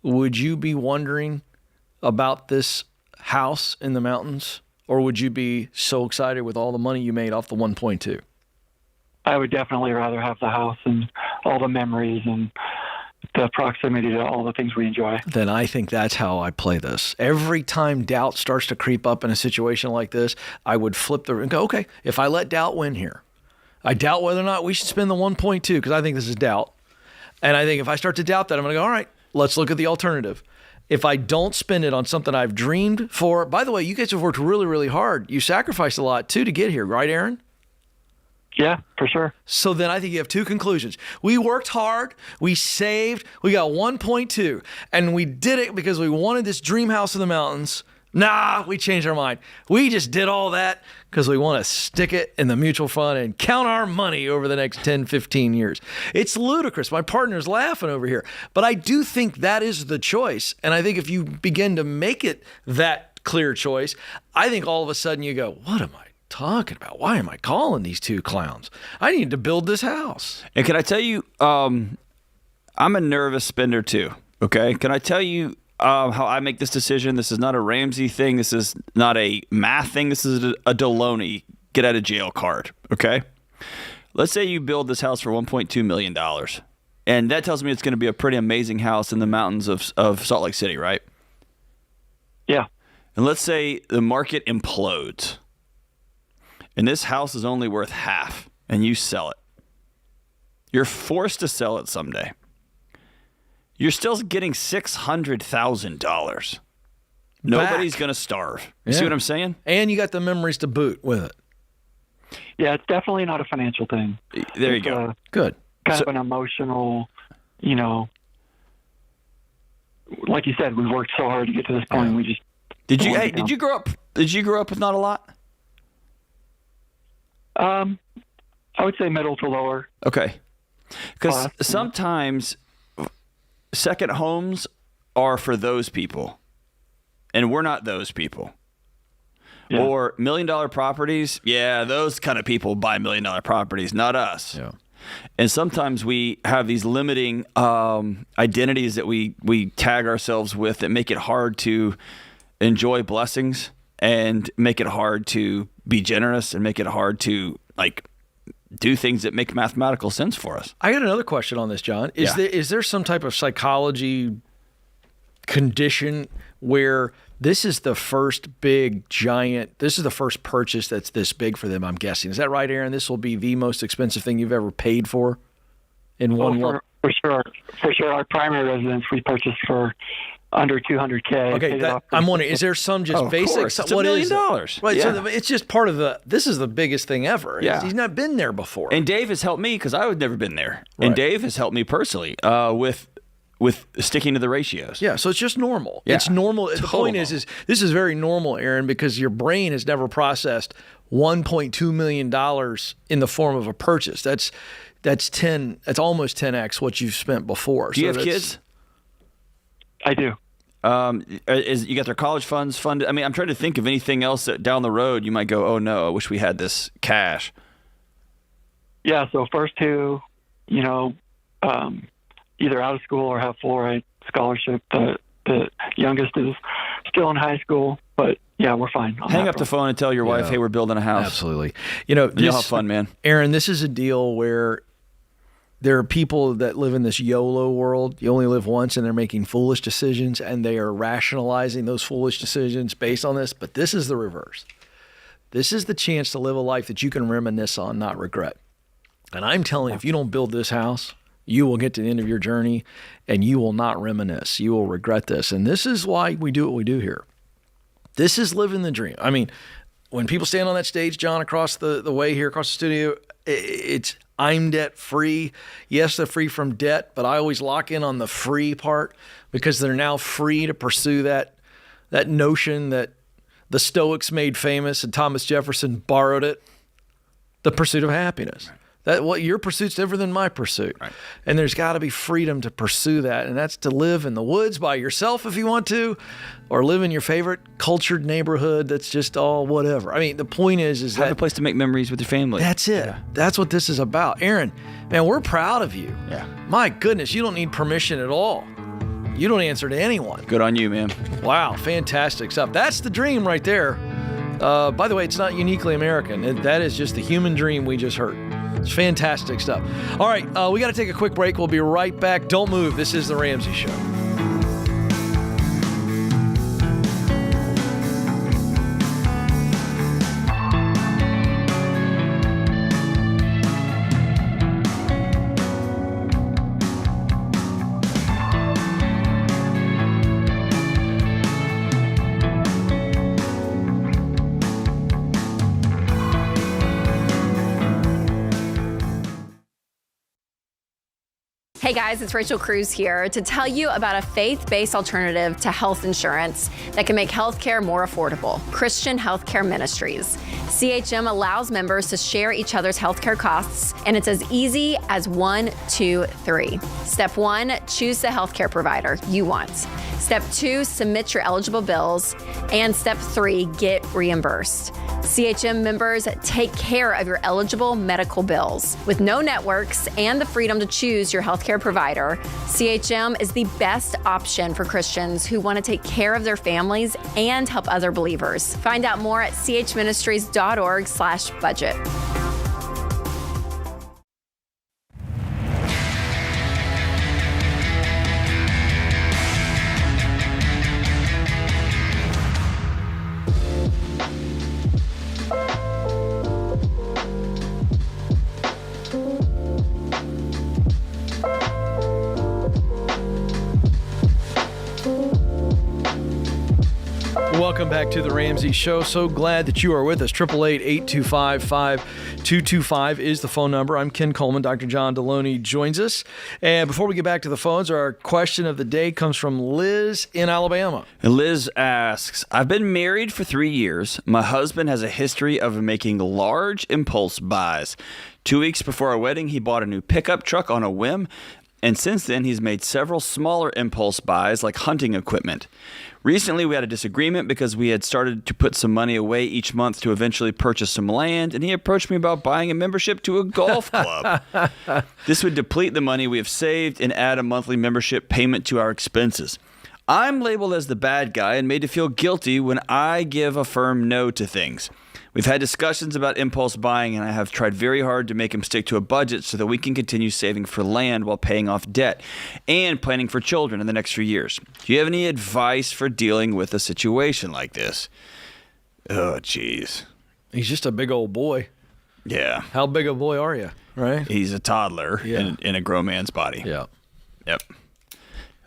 would you be wondering about this house in the mountains, or would you be so excited with all the money you made off the 1.2? I would definitely rather have the house and all the memories and the proximity to all the things we enjoy. Then I think that's how I play this. Every time doubt starts to creep up in a situation like this, I would flip and go, okay, if I let doubt win here, I doubt whether or not we should spend the 1.2 because I think this is doubt. And I think if I start to doubt that, I'm going to go, all right, let's look at the alternative. If I don't spend it on something I've dreamed for, by the way, you guys have worked really, really hard. You sacrificed a lot too to get here, right, Aaron? Yeah, for sure. So then I think you have two conclusions. We worked hard, we saved, we got 1.2, and we did it because we wanted this dream house in the mountains. Nah, we changed our mind. We just did all that because we want to stick it in the mutual fund and count our money over the next 10, 15 years. It's ludicrous. My partner's laughing over here. But I do think that is the choice. And I think if you begin to make it that clear choice, I think all of a sudden you go, what am I talking about? Why am I calling these two clowns? I need to build this house. And can I tell you, I'm a nervous spender too. Okay. Can I tell you how I make this decision? This is not a Ramsey thing. This is not a math thing. This is a Delony get out of jail card. Okay. Let's say you build this house for $1.2 million. And that tells me it's going to be a pretty amazing house in the mountains of Salt Lake City, right? Yeah. And let's say the market implodes. And this house is only worth half, and you sell it. You're forced to sell it someday. You're still getting $600,000. Nobody's going to starve. You see what I'm saying? And you got the memories to boot with it. Yeah, it's definitely not a financial thing. There you go. Good. Kind of an emotional, like you said, we worked so hard to get to this point. Yeah. We just Did you grow up with not a lot? I would say middle to lower. Okay. Because sometimes second homes are for those people, and we're not those people. Yeah. Or $1 million properties, those kind of people buy $1 million properties, not us. Yeah. And sometimes we have these limiting identities that we tag ourselves with that make it hard to enjoy blessings and make it hard to be generous and make it hard to do things that make mathematical sense for us. I got another question on this, John. Is there some type of psychology condition where this is the first big giant, this is the first purchase that's this big for them, I'm guessing. Is that right, Aaron? This will be the most expensive thing you've ever paid for in one month? For sure. Our primary residence we purchased for under $200K. Okay, I'm wondering, is there some just basic? It's $1 million. Right, yeah. So it's just part of this is the biggest thing ever. Yeah. He's not been there before. And Dave has helped me because I had never been there. Right. And Dave has helped me personally with sticking to the ratios. Yeah, so it's just normal. Yeah. It's normal. The point is this is very normal, Aaron, because your brain has never processed $1.2 million in the form of a purchase. That's almost 10x what you've spent before. Do you have kids? I do. You got their college funds funded? I mean, I'm trying to think of anything else that down the road you might go, oh no, I wish we had this cash. Yeah, so first two, either out of school or have full ride scholarship. The youngest is still in high school, but yeah, we're fine. Hang up the phone and tell your wife, hey, we're building a house. Absolutely. You'll have fun, man. Aaron, this is a deal where there are people that live in this YOLO world. You only live once, and they're making foolish decisions, and they are rationalizing those foolish decisions based on this. But this is the reverse. This is the chance to live a life that you can reminisce on, not regret. And I'm telling you, if you don't build this house, you will get to the end of your journey, and you will not reminisce. You will regret this. And this is why we do what we do here. This is living the dream. I mean, when people stand on that stage, John, across the way here, across the studio, it's I'm debt free. Yes, they're free from debt, but I always lock in on the free part because they're now free to pursue that notion that the Stoics made famous and Thomas Jefferson borrowed it, the pursuit of happiness. That what your pursuit's different than my pursuit. Right. And there's got to be freedom to pursue that. And that's to live in the woods by yourself if you want to, or live in your favorite cultured neighborhood that's just all whatever. I mean, the point is have a place to make memories with your family. That's it. Yeah. That's what this is about. Aaron, man, we're proud of you. Yeah. My goodness, you don't need permission at all. You don't answer to anyone. Good on you, man. Wow, fantastic stuff. That's the dream right there. By the way, it's not uniquely American. That is just the human dream we just heard. It's fantastic stuff. All right, we got to take a quick break. We'll be right back. Don't move. This is The Ramsey Show. Hey guys, it's Rachel Cruz here to tell you about a faith-based alternative to health insurance that can make healthcare more affordable. Christian Healthcare Ministries. CHM allows members to share each other's healthcare costs, and it's as easy as 1, 2, 3. Step 1, choose the healthcare provider you want. Step 2, submit your eligible bills. And step 3, get reimbursed. CHM members take care of your eligible medical bills. With no networks and the freedom to choose your healthcare provider, CHM is the best option for Christians who want to take care of their families and help other believers. Find out more at chministries.org/budget. Welcome back to the Ramsey Show. So glad that you are with us. 888-825-5225 is the phone number. I'm Ken Coleman. Dr. John Delony joins us. And before we get back to the phones, our question of the day comes from Liz in Alabama. Liz asks, I've been married for 3 years. My husband has a history of making large impulse buys. 2 weeks before our wedding, he bought a new pickup truck on a whim. And since then, he's made several smaller impulse buys like hunting equipment. Recently, we had a disagreement because we had started to put some money away each month to eventually purchase some land, and he approached me about buying a membership to a golf club. This would deplete the money we have saved and add a monthly membership payment to our expenses. I'm labeled as the bad guy and made to feel guilty when I give a firm no to things. We've had discussions about impulse buying, and I have tried very hard to make him stick to a budget so that we can continue saving for land while paying off debt and planning for children in the next few years. Do you have any advice for dealing with a situation like this? Oh, jeez. He's just a big old boy. Yeah. How big a boy are you, right? He's a toddler in a grown man's body. Yeah. Yep.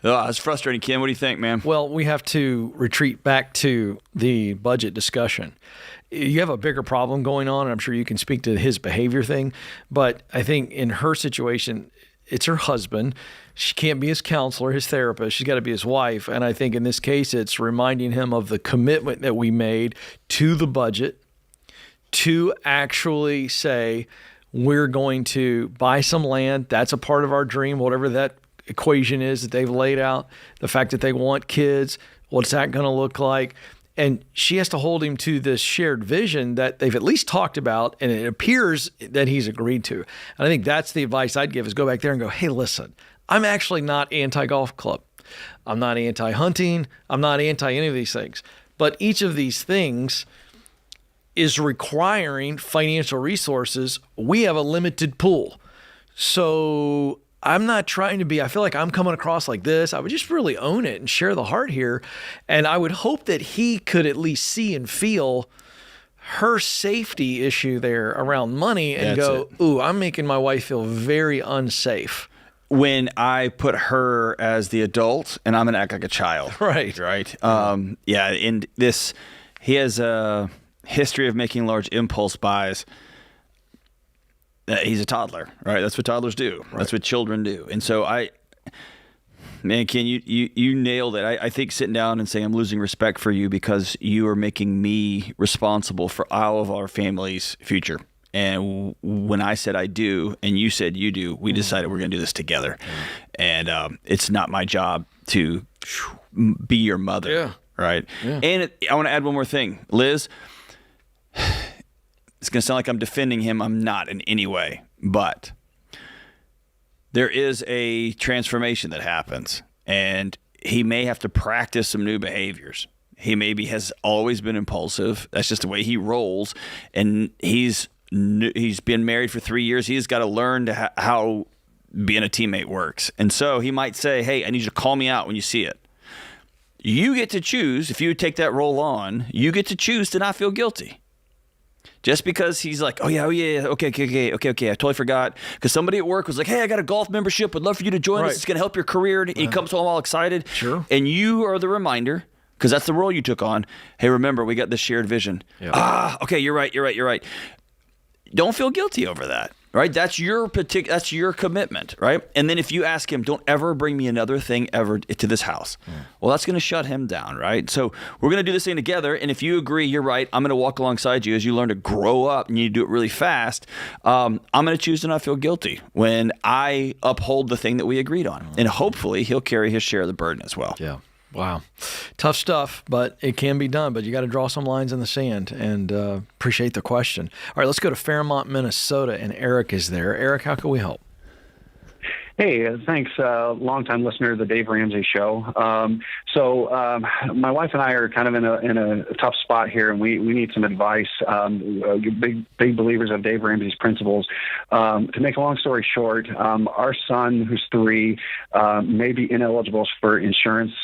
Oh, it's frustrating, Ken. What do you think, man? Well, we have to retreat back to the budget discussion. You have a bigger problem going on, and I'm sure you can speak to his behavior thing, but I think in her situation, it's her husband. She can't be his counselor, his therapist. She's got to be his wife, and I think in this case, it's reminding him of the commitment that we made to the budget to actually say, we're going to buy some land. That's a part of our dream, whatever that equation is that they've laid out, the fact that they want kids, what's that going to look like? And she has to hold him to this shared vision that they've at least talked about, and it appears that he's agreed to. And I think that's the advice I'd give is go back there and go, hey, listen, I'm actually not anti-golf club. I'm not anti-hunting. I'm not anti any of these things. But each of these things is requiring financial resources. We have a limited pool. So I'm not trying to be, I feel like I'm coming across like this. I would just really own it and share the heart here. And I would hope that he could at least see and feel her safety issue there around money and ooh, I'm making my wife feel very unsafe. When I put her as the adult and I'm going to act like a child. Right. Right. Yeah. And he has a history of making large impulse buys. He's a toddler, right? That's what toddlers do. Right. That's what children do. And so man, Ken, you nailed it. I think sitting down and saying, I'm losing respect for you because you are making me responsible for all of our family's future. And when I said I do, and you said you do, we decided we're going to do this together. And it's not my job to be your mother, yeah. Right? Yeah. And I want to add one more thing. Liz, it's going to sound like I'm defending him. I'm not in any way. But there is a transformation that happens, and he may have to practice some new behaviors. He maybe has always been impulsive. That's just the way he rolls. And he's been married for 3 years. He's got to learn to how being a teammate works. And so he might say, hey, I need you to call me out when you see it. You get to choose, if you take that role on, you get to choose to not feel guilty. Just because he's like, okay, I totally forgot. Because somebody at work was like, hey, I got a golf membership. Would love for you to join us. It's going to help your career. And he comes home all excited. Sure. And you are the reminder, because that's the role you took on. Hey, remember, we got this shared vision. Yeah. Okay, you're right. Don't feel guilty over that. right? That's your commitment, right? And then if you ask him, don't ever bring me another thing ever to this house, well, that's going to shut him down, right? So we're going to do this thing together. And if you agree, you're right, I'm going to walk alongside you as you learn to grow up and you do it really fast. I'm going to choose to not feel guilty when I uphold the thing that we agreed on. And hopefully he'll carry his share of the burden as well. Yeah. Wow. Tough stuff, but it can be done. But you got to draw some lines in the sand, and appreciate the question. All right, let's go to Fairmont, Minnesota, and Eric is there. Eric, how can we help? Hey, thanks. Longtime listener to the Dave Ramsey show. My wife and I are kind of in a tough spot here, and we need some advice. Big believers of Dave Ramsey's principles. To make a long story short, our son, who's 3, may be ineligible for insurance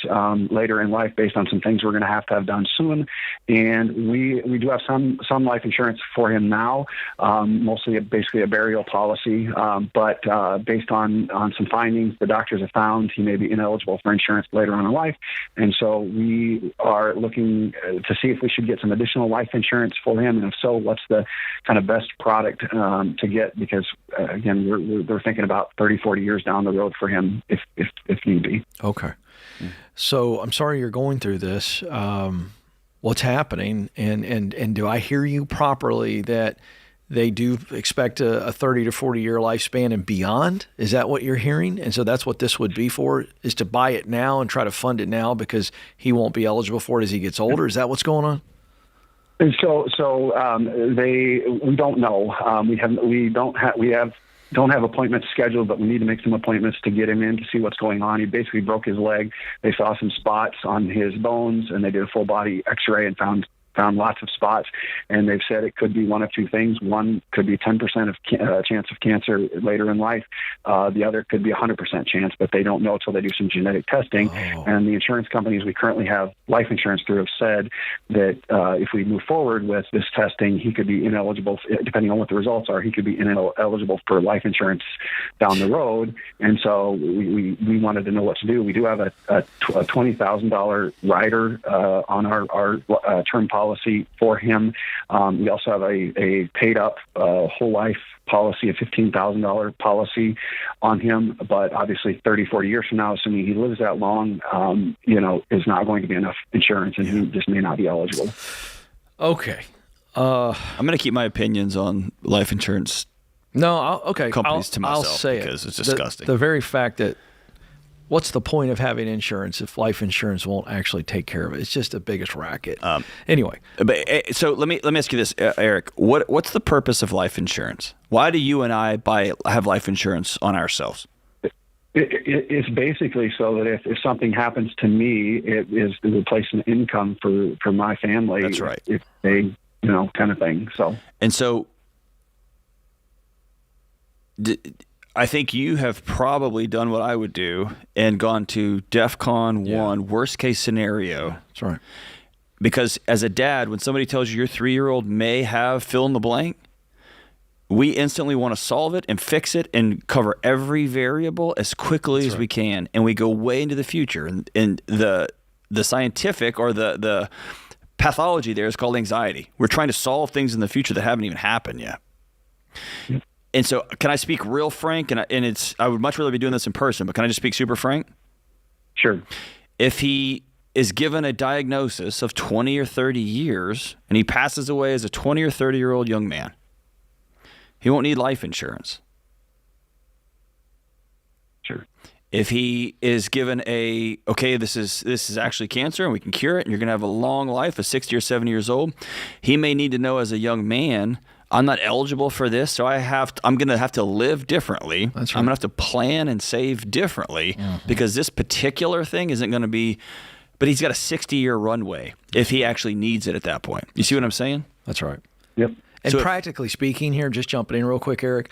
later in life based on some things we're going to have done soon. And we do have some life insurance for him now, mostly basically a burial policy. But based on some findings the doctors have found, he may be ineligible for insurance later on in life. And so we are looking to see if we should get some additional life insurance for him. And if so, what's the kind of best product to get? Because, again, we're thinking about 30, 40 years down the road for him if need be. Okay. So I'm sorry you're going through this. What's happening? And do I hear you properly that they do expect a 30 to 40 year lifespan and beyond? Is that what you're hearing? And so that's what this would be for, is to buy it now and try to fund it now because he won't be eligible for it as he gets older. Is that what's going on? And we don't know. We don't have appointments scheduled, but we need to make some appointments to get him in to see what's going on. He basically broke his leg. They saw some spots on his bones, and they did a full body X-ray and found lots of spots, and they've said it could be one of two things. One could be 10% of chance of cancer later in life. The other could be 100% chance, but they don't know until they do some genetic testing. And the insurance companies we currently have life insurance through have said that if we move forward with this testing, he could be ineligible, depending on what the results are, he could be ineligible for life insurance down the road. And so we wanted to know what to do. We do have a $20,000 rider on our term policy for him. We also have a paid up whole life policy, a $15,000 policy on him. But obviously 30, 40 years from now, assuming he lives that long, is not going to be enough insurance, and he just may not be eligible. Okay. I'm going to keep my opinions on life insurance companies to myself, I'll say because it's disgusting. The very fact that what's the point of having insurance if life insurance won't actually take care of it? It's just the biggest racket. Anyway. So let me ask you this, Eric. What's the purpose of life insurance? Why do you and I have life insurance on ourselves? It's basically so that if something happens to me, it is to replace an income for my family. That's right. If they, kind of thing. So I think you have probably done what I would do and gone to DEFCON 1, worst case scenario. That's right. Because as a dad, when somebody tells you your 3-year-old may have fill in the blank, we instantly want to solve it and fix it and cover every variable as quickly as we can. And we go way into the future. And the scientific or the pathology there is called anxiety. We're trying to solve things in the future that haven't even happened yet. And so, can I speak real frank? And I would much rather be doing this in person, but can I just speak super frank? Sure. If he is given a diagnosis of 20 or 30 years and he passes away as a 20 or 30-year-old young man, he won't need life insurance. Sure. If he is given this is actually cancer and we can cure it and you're going to have a long life of 60 or 70 years old, he may need to know as a young man, I'm not eligible for this, so I'm going to have to live differently. That's right. I'm going to have to plan and save differently because this particular thing isn't going to be, but he's got a 60-year runway if he actually needs it at that point. You see what I'm saying? That's right. Yep. And practically speaking here, just jumping in real quick, Eric,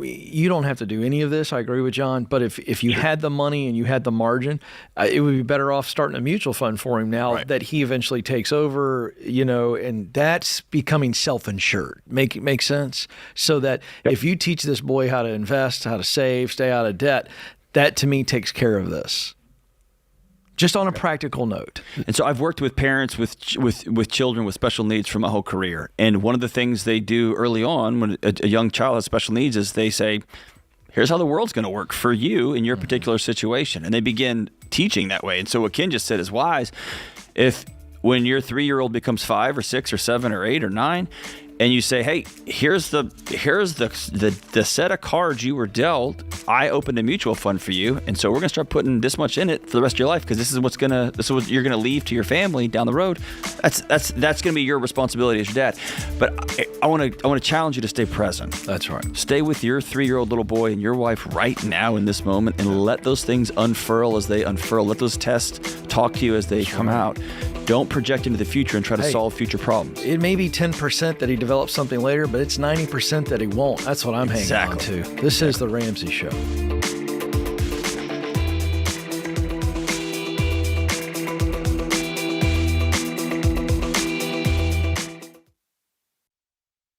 you don't have to do any of this. I agree with John. But if you had the money and you had the margin, it would be better off starting a mutual fund for him now that he eventually takes over, and that's becoming self-insured. Make sense? So that if you teach this boy how to invest, how to save, stay out of debt, that to me takes care of this. Just on a practical note. And so I've worked with parents with children with special needs for my whole career. And one of the things they do early on when a young child has special needs is they say, here's how the world's going to work for you in your particular situation. And they begin teaching that way. And so what Ken just said is wise. If when your 3-year-old becomes 5 or 6 or 7 or 8 or 9, and you say, hey, here's the set of cards you were dealt. I opened a mutual fund for you, and so we're gonna start putting this much in it for the rest of your life because this is what you're gonna leave to your family down the road. That's gonna be your responsibility as your dad. But I want to challenge you to stay present. That's right. Stay with your 3-year-old little boy and your wife right now in this moment, and let those things unfurl as they unfurl. Let those tests talk to you as they come out. Don't project into the future and try to solve future problems. It may be 10% that he develops something later, but it's 90% that he won't. That's what I'm hanging on to. This is The Ramsey Show.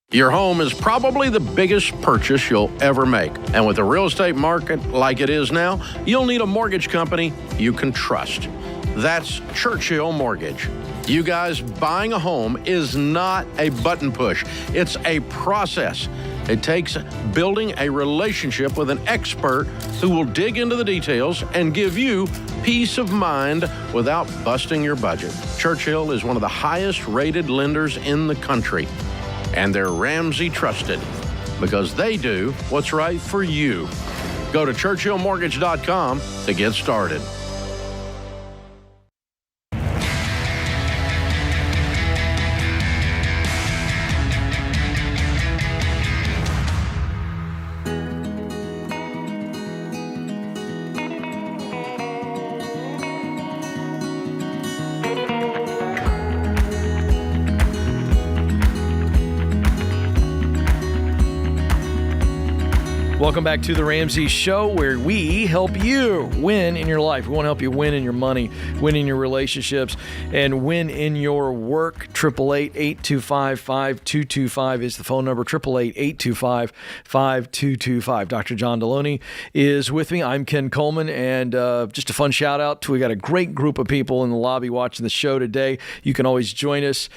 Your home is probably the biggest purchase you'll ever make. And with the real estate market like it is now, you'll need a mortgage company you can trust. That's Churchill Mortgage. You guys, buying a home is not a button push. It's a process. It takes building a relationship with an expert who will dig into the details and give you peace of mind without busting your budget. Churchill is one of the highest rated lenders in the country, and they're Ramsey trusted because they do what's right for you. Go to churchillmortgage.com to get started. Welcome back to The Ramsey Show, where we help you win in your life. We want to help you win in your money, win in your relationships, and win in your work. 888-825-5225 is the phone number. 888-825-5225. Dr. John Delony is with me. I'm Ken Coleman, and just a fun shout out. We got a great group of people in the lobby watching the show today. You can always join us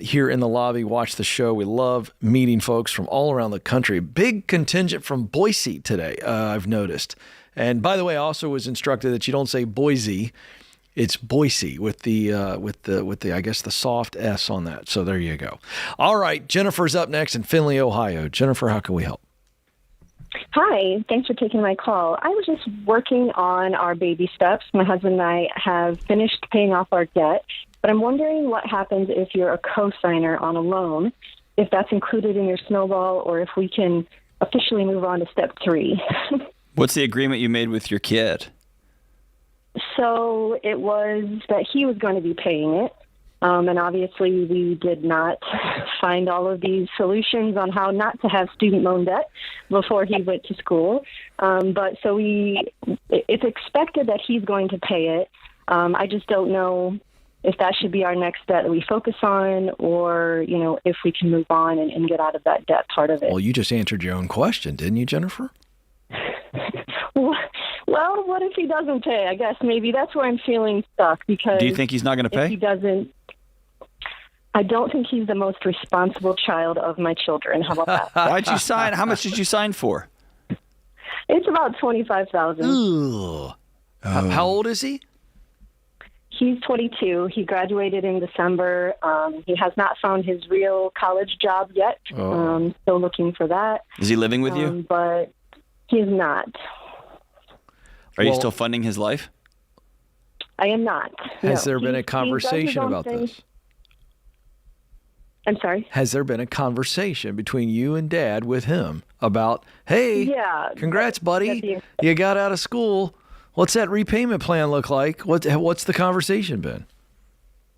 here in the lobby, watch the show. We love meeting folks from all around the country. Big contingent from Boise today, I've noticed. And by the way, I also was instructed that you don't say Boise, it's Boise with the I guess the soft S on that. So there you go. All right, Jennifer's up next in Findlay, Ohio. Jennifer, how can we help? Hi, thanks for taking my call. I was just working on our baby steps. My husband and I have finished paying off our debt, but I'm wondering what happens if you're a co-signer on a loan, if that's included in your snowball, or if we can officially move on to step 3. What's the agreement you made with your kid? So it was that he was going to be paying it. And obviously we did not find all of these solutions on how not to have student loan debt before he went to school. But so it's expected that he's going to pay it. I just don't know if that should be our next debt that we focus on, or, if we can move on and get out of that debt part of it. Well, you just answered your own question, didn't you, Jennifer? Well, what if he doesn't pay? I guess maybe that's where I'm feeling stuck, because... Do you think he's not going to pay? If he doesn't... I don't think he's the most responsible child of my children. How about that? Why'd you sign? How much did you sign for? It's about $25,000. How old is he? He's 22. He graduated in December. He has not found his real college job yet. Still looking for that. Is he living with you? But he's not. Are you still funding his life? I am not. Has there been a conversation about this? I'm sorry? Has there been a conversation between you and Dad with him about, hey, congrats, buddy, you got out of school. What's that repayment plan look like? What's the conversation been?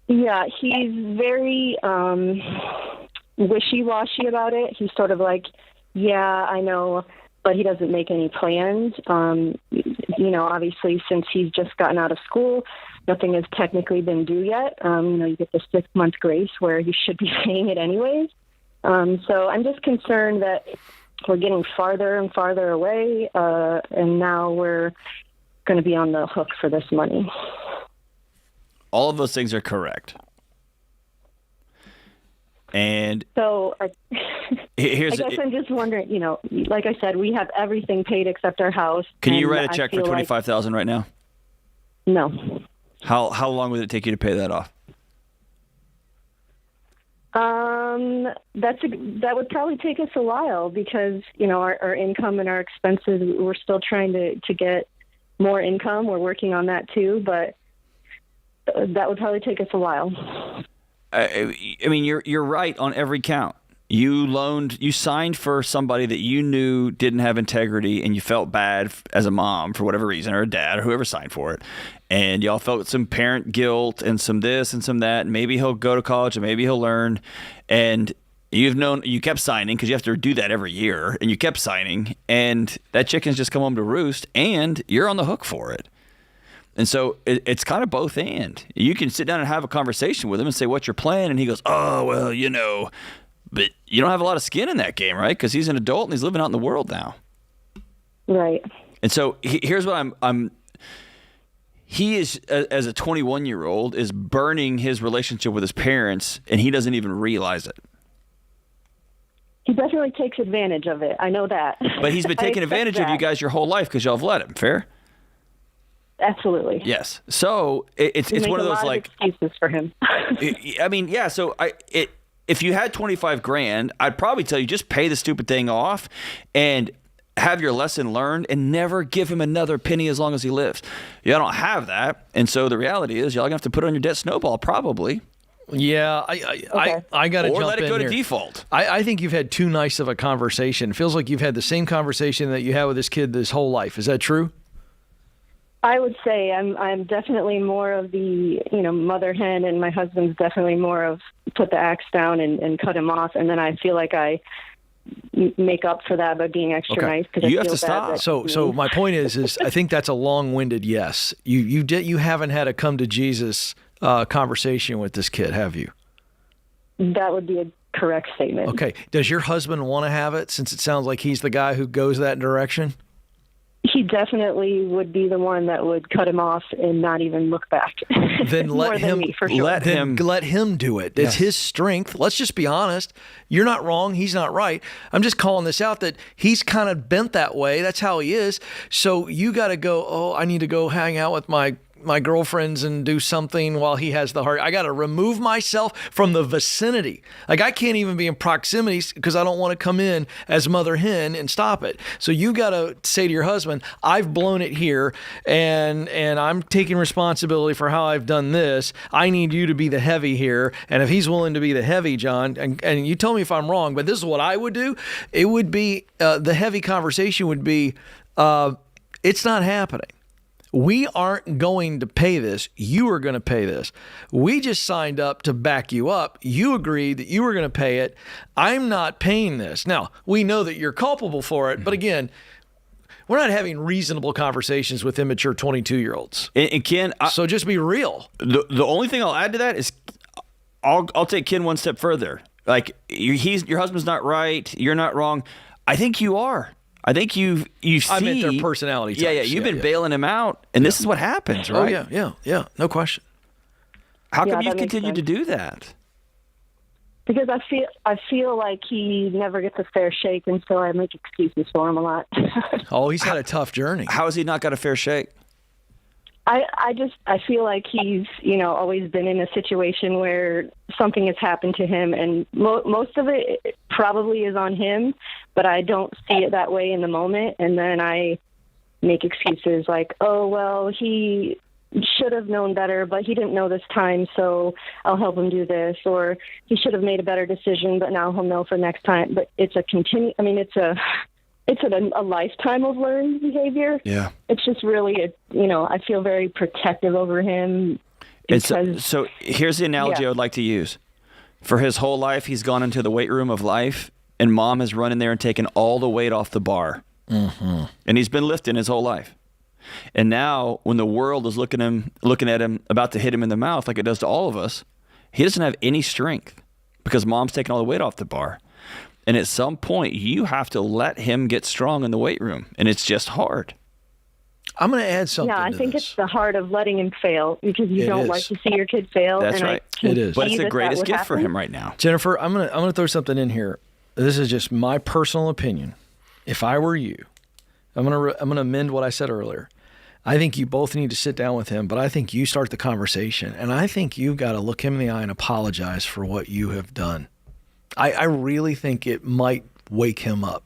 Yeah, he's very wishy-washy about it. He's sort of like, yeah, I know, but he doesn't make any plans. Obviously, since he's just gotten out of school, nothing has technically been due yet. You get the 6-month grace where you should be paying it anyways. So I'm just concerned that we're getting farther and farther away, and now we're going to be on the hook for this money. all of those things are correct. And so here's, I guess I'm just wondering, like I said, we have everything paid except our house. Can you write a check for $25,000 right now? No. How long would it take you to pay that off? That would probably take us a while because, our income and our expenses, we're still trying to get more income. We're working on that too, but that would probably take us a while. I mean, you're right on every count. You signed for somebody that you knew didn't have integrity, and you felt bad as a mom for whatever reason, or a dad, or whoever signed for it. And y'all felt some parent guilt and some this and some that. And maybe he'll go to college and maybe he'll learn. And you kept signing because you have to do that every year, and you kept signing, and that chicken's just come home to roost, and you're on the hook for it. And so it's kind of both and. You can sit down and have a conversation with him and say, what's your plan? And he goes, oh, well, but you don't have a lot of skin in that game, right? Because he's an adult and he's living out in the world now. Right. And so here's what he is, as a 21-year-old, is burning his relationship with his parents, and he doesn't even realize it. He definitely takes advantage of it. I know that. But he's been taking advantage of you guys your whole life because y'all have let him. Fair? Absolutely. Yes. So it's one of those like excuses for him. I mean, yeah. So if you had $25,000, I'd probably tell you just pay the stupid thing off and have your lesson learned and never give him another penny as long as he lives. Y'all don't have that, and so the reality is y'all gonna have to put on your debt snowball probably. Yeah, I got to jump in. Or let it go to here. Default. I think you've had too nice of a conversation. It feels like you've had the same conversation that you had with this kid this whole life. Is that true? I would say I'm definitely more of the, mother hen, and my husband's definitely more of put the axe down and cut him off. And then I feel like I make up for that by being extra nice. Cause you I have feel to stop. So my point is I think that's a long-winded yes. You haven't had a come to Jesus conversation with this kid, have you? That would be a correct statement. Okay. Does your husband want to have it, since it sounds like he's the guy who goes that direction? He definitely would be the one that would cut him off and not even look back. Then let him let him do it. It's his strength. Let's just be honest. You're not wrong. He's not right. I'm just calling this out that he's kind of bent that way. That's how he is. So you got to go, oh, I need to go hang out with my girlfriends and do something while he has the heart. I got to remove myself from the vicinity. Like I can't even be in proximity because I don't want to come in as mother hen and stop it. So you got to say to your husband, I've blown it here and I'm taking responsibility for how I've done this. I need you to be the heavy here. And if he's willing to be the heavy, John, and you tell me if I'm wrong, but this is what I would do. It would be, the heavy conversation would be, it's not happening. We aren't going to pay this. You are going to pay this. We just signed up to back you up. You agreed that you were going to pay it. I'm not paying this. Now, we know that you're culpable for it, but again, we're not having reasonable conversations with immature 22-year-olds. And Ken, so just be real. The only thing I'll add to that is I'll take Ken one step further. Like your husband's not right. You're not wrong. I think you are. I think you see. I meant their personality types. Yeah. You've been bailing him out, and this is what happens, right? Oh, yeah. No question. How come you've continued to do that? Because I feel like he never gets a fair shake, and so I make excuses for him a lot. Oh, he's had a tough journey. How has he not got a fair shake? I feel like he's, always been in a situation where something has happened to him, and most of it probably is on him, but I don't see it that way in the moment. And then I make excuses like, oh, well, he should have known better, but he didn't know this time, so I'll help him do this. Or he should have made a better decision, but now he'll know for next time. But it's a lifetime of learned behavior. Yeah. It's just really, I feel very protective over him. So here's the analogy I would like to use. For his whole life, he's gone into the weight room of life, and mom has run in there and taken all the weight off the bar. Mm-hmm. And he's been lifting his whole life. And now when the world is looking at him, about to hit him in the mouth like it does to all of us, he doesn't have any strength because mom's taking all the weight off the bar. And at some point, you have to let him get strong in the weight room, and it's just hard. I'm going to add something. Yeah, I think this. it's the heart of letting him fail because you don't like to see your kid fail. That's and right. It is. But it's the greatest gift for him right now. Jennifer, I'm gonna throw something in here. This is just my personal opinion. If I were you, I'm gonna amend what I said earlier. I think you both need to sit down with him, but I think you start the conversation, and I think you've got to look him in the eye and apologize for what you have done. I really think it might wake him up.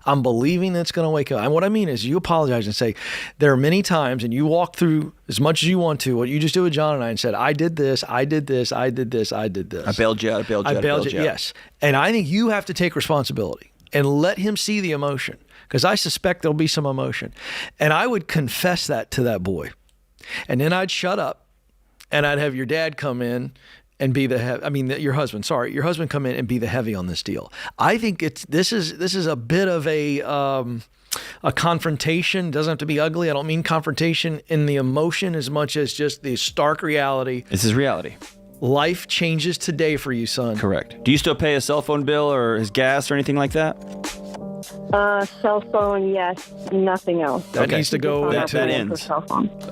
I'm believing it's going to wake up. And what I mean is you apologize and say, there are many times, and you walk through as much as you want to, what you just did with John and I, and said, I did this, I did this, I did this, I did this. I bailed you out, I bailed you out. Yes. And I think you have to take responsibility and let him see the emotion, because I suspect there'll be some emotion. And I would confess that to that boy. And then I'd shut up, and I'd have your dad come in and be your husband come in and be the heavy on this deal. I think this is a bit of a confrontation. It doesn't have to be ugly. I don't mean confrontation in the emotion as much as just the stark reality. This is reality. Life changes today for you, son. Correct. Do you still pay his cell phone bill or his gas or anything like that? Cell phone, yes. Nothing else. That needs to go. That ends.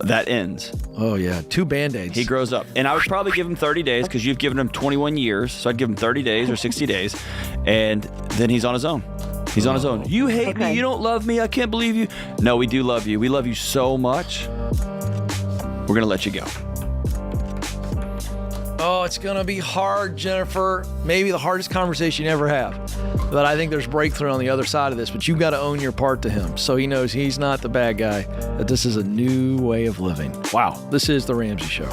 That ends. Oh, yeah. 2 Band-Aids. He grows up. And I would probably give him 30 days because you've given him 21 years. So I'd give him 30 days or 60 days. And then he's on his own. He's on his own. You hate me. You don't love me. I can't believe you. No, we do love you. We love you so much. We're going to let you go. Oh, it's going to be hard, Jennifer. Maybe the hardest conversation you ever have. But I think there's breakthrough on the other side of this. But you've got to own your part to him so he knows he's not the bad guy, that this is a new way of living. Wow. This is The Ramsey Show.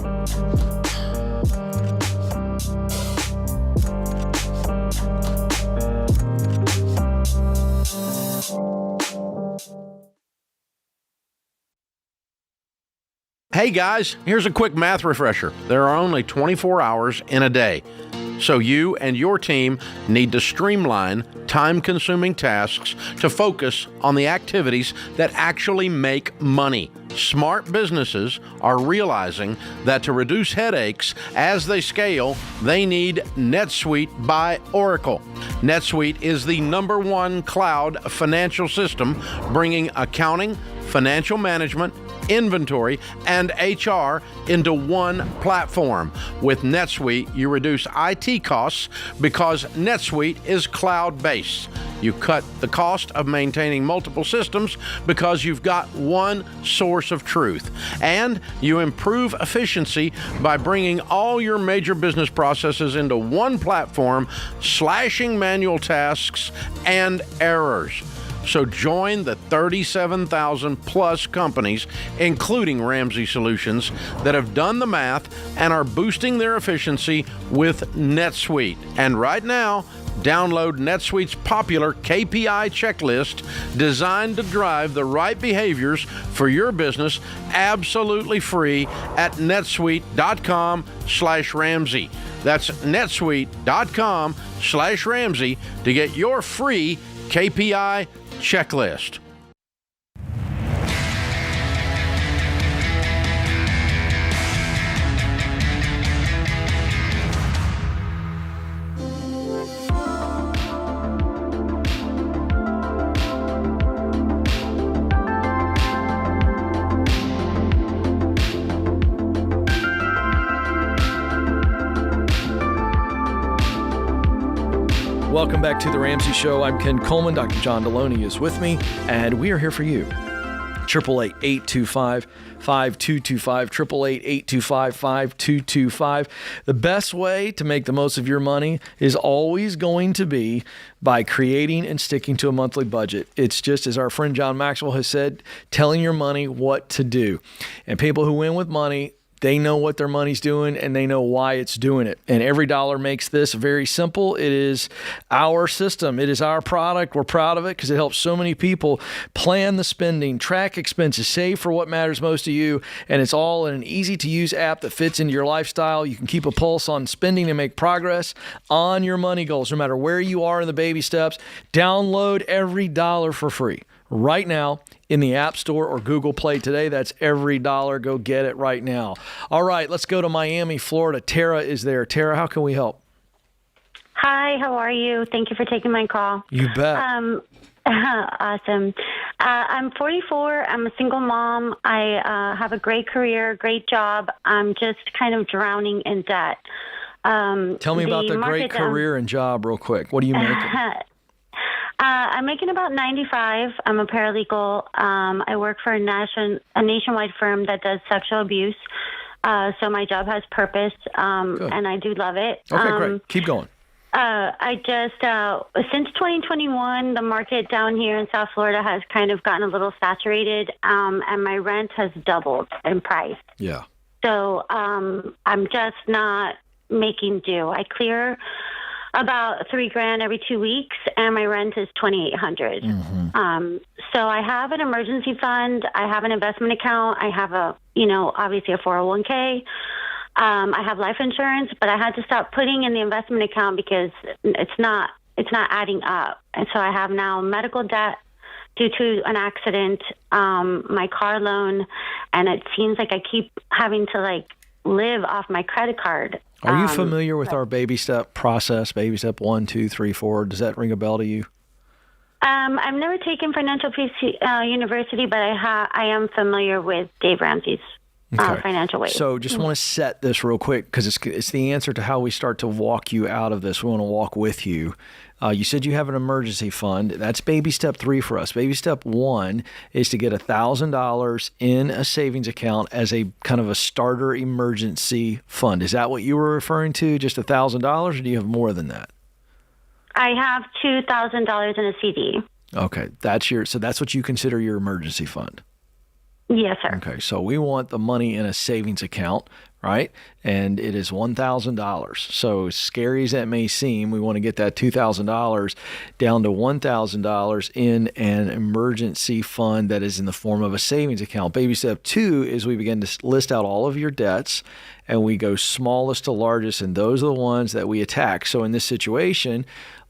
Hey guys, here's a quick math refresher. There are only 24 hours in a day. So you and your team need to streamline time-consuming tasks to focus on the activities that actually make money. Smart businesses are realizing that to reduce headaches as they scale, they need NetSuite by Oracle. NetSuite is the #1 cloud financial system, bringing accounting, financial management, inventory, and HR into one platform. With NetSuite, you reduce IT costs because NetSuite is cloud-based. You cut the cost of maintaining multiple systems because you've got one source of truth. And you improve efficiency by bringing all your major business processes into one platform, slashing manual tasks and errors. So join the 37,000 plus companies, including Ramsey Solutions, that have done the math and are boosting their efficiency with NetSuite. And right now, download NetSuite's popular KPI checklist designed to drive the right behaviors for your business absolutely free at netsuite.com/Ramsey. That's netsuite.com/Ramsey to get your free KPI checklist. Welcome back to The Ramsey Show. I'm Ken Coleman. Dr. John Delony is with me, and we are here for you. 888-825-5225, 888-825-5225. The best way to make the most of your money is always going to be by creating and sticking to a monthly budget. It's just, as our friend John Maxwell has said, telling your money what to do. And people who win with money, they know what their money's doing and they know why it's doing it. And Every Dollar makes this very simple. It is our system. It is our product. We're proud of it because it helps so many people plan the spending, track expenses, save for what matters most to you. And it's all in an easy-to-use app that fits into your lifestyle. You can keep a pulse on spending and make progress on your money goals, no matter where you are in the baby steps. Download Every Dollar for free right now in the App Store or Google Play today. That's Every Dollar. Go get it right now. All right, let's go to Miami, Florida. Tara is there. Tara, how can we help? Hi, how are you? Thank you for taking my call. You bet. Awesome. I'm 44. I'm a single mom. I have a great career, great job. I'm just kind of drowning in debt. Tell me about the great career and job real quick. What are you making? I'm making about 95. I'm a paralegal. I work for a nationwide firm that does sexual abuse. So my job has purpose, and I do love it. Okay, great. Keep going. I just, since 2021, the market down here in South Florida has kind of gotten a little saturated, and my rent has doubled in price. Yeah. So I'm just not making do. I clear about $3,000 every 2 weeks, and my rent is $2,800. Mm-hmm. So I have an emergency fund. I have an investment account. I have obviously a 401k. I have life insurance, but I had to stop putting in the investment account because it's not adding up. And so I have now medical debt due to an accident, my car loan, and it seems like I keep having to live off my credit card. Are you familiar with our baby step process? Baby step 1, 2, 3, 4. Does that ring a bell to you? I've never taken Financial Peace University, but I am familiar with Dave Ramsey's financial way. So just want to set this real quick because it's the answer to how we start to walk you out of this. We want to walk with you. You said you have an emergency fund. That's baby step 3 for us. Baby step 1 is to get $1,000 in a savings account as a kind of a starter emergency fund. Is that what you were referring to? Just $1,000, or do you have more than that? I have $2,000 in a CD. Okay, so that's what you consider your emergency fund. Yes, sir. Okay, so we want the money in a savings account, right? And it is $1,000. So as scary as that may seem, we want to get that $2,000 down to $1,000 in an emergency fund that is in the form of a savings account. Baby step 2 is we begin to list out all of your debts, and we go smallest to largest, and those are the ones that we attack. So in this situation,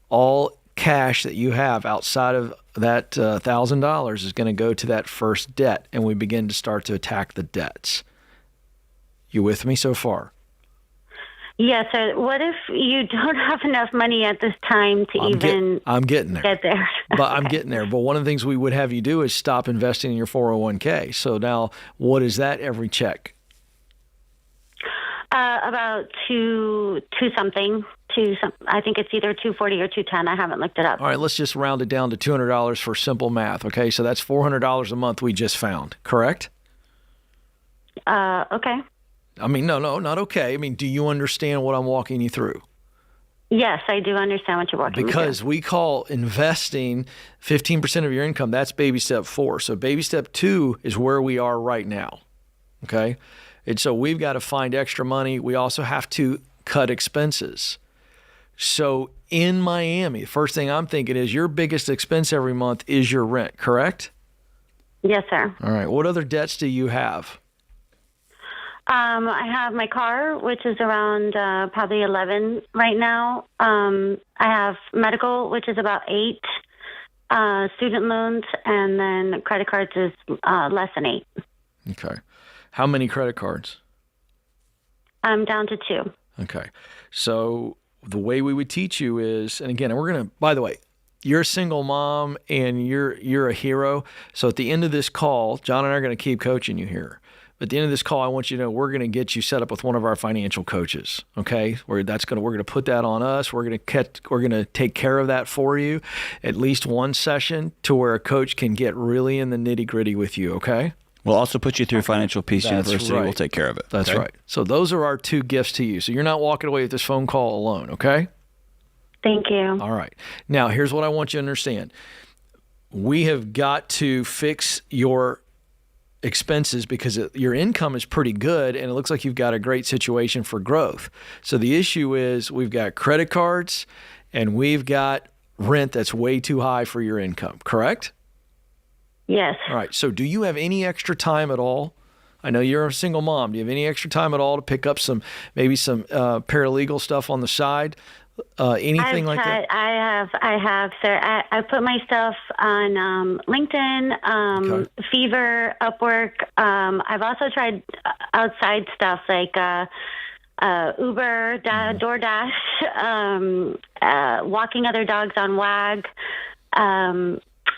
all cash that you have outside of that $1,000 is going to go to that first debt, and we begin to start to attack the debts. You with me so far? Yes, sir. What if you don't have enough money at this time to I'm getting there. Get there. But I'm getting there. But one of the things we would have you do is stop investing in your 401k. So now, what is that every check? About two something. I think it's either 240 or 210. I haven't looked it up. All right, let's just round it down to $200 for simple math. Okay, so that's $400 a month we just found. Correct? Okay. I mean, no, not okay. I mean, do you understand what I'm walking you through? Yes, I do understand what you're walking me through. Because we call investing 15% of your income. That's baby step 4. So baby step 2 is where we are right now. Okay. And so we've got to find extra money. We also have to cut expenses. So in Miami, the first thing I'm thinking is your biggest expense every month is your rent, correct? Yes, sir. All right. What other debts do you have? I have my car, which is around probably 11 right now. I have medical, which is about 8. Student loans, and then credit cards is less than 8. Okay. How many credit cards? I'm down to 2. Okay. So the way we would teach you is, and again, we're going to, by the way, you're a single mom and you're a hero. So at the end of this call, John and I are going to keep coaching you here. At the end of this call, I want you to know we're going to get you set up with one of our financial coaches. Okay, we're going to put that on us. We're going to take care of that for you, at least one session to where a coach can get really in the nitty gritty with you. Okay. We'll also put you through Financial Peace University. Right. We'll take care of it. That's right. So those are our 2 gifts to you. So you're not walking away with this phone call alone. Okay. Thank you. All right. Now here's what I want you to understand. We have got to fix your expenses because your income is pretty good and it looks like you've got a great situation for growth. So the issue is we've got credit cards and we've got rent that's way too high for your income, correct? Yes. All right. So do you have any extra time at all? I know you're a single mom. Do you have any extra time at all to pick up maybe some paralegal stuff on the side? Anything like that? I have, sir. I put my stuff on LinkedIn, Fever, Upwork. I've also tried outside stuff like Uber, DoorDash, walking other dogs on WAG.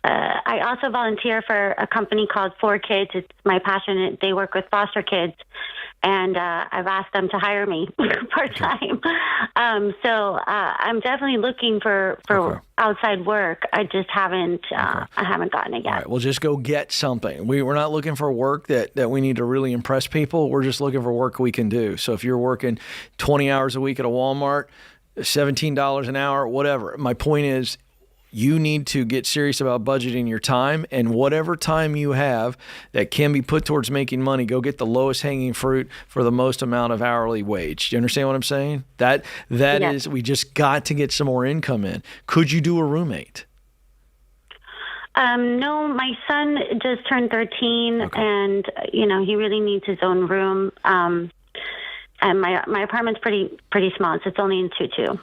I also volunteer for a company called 4Kids. It's my passion. They work with foster kids, and I've asked them to hire me part-time. So I'm definitely looking for outside work. I just haven't I haven't gotten it yet. All right, well, just go get something. We're not looking for work that we need to really impress people. We're just looking for work we can do. So if you're working 20 hours a week at a Walmart, $17 an hour, whatever. My point is, you need to get serious about budgeting your time, and whatever time you have that can be put towards making money, go get the lowest hanging fruit for the most amount of hourly wage. Do you understand what I'm saying? That is, we just got to get some more income in. Could you do a roommate? No, my son just turned 13, and he really needs his own room. And my apartment's pretty small, so it's only in 2-2.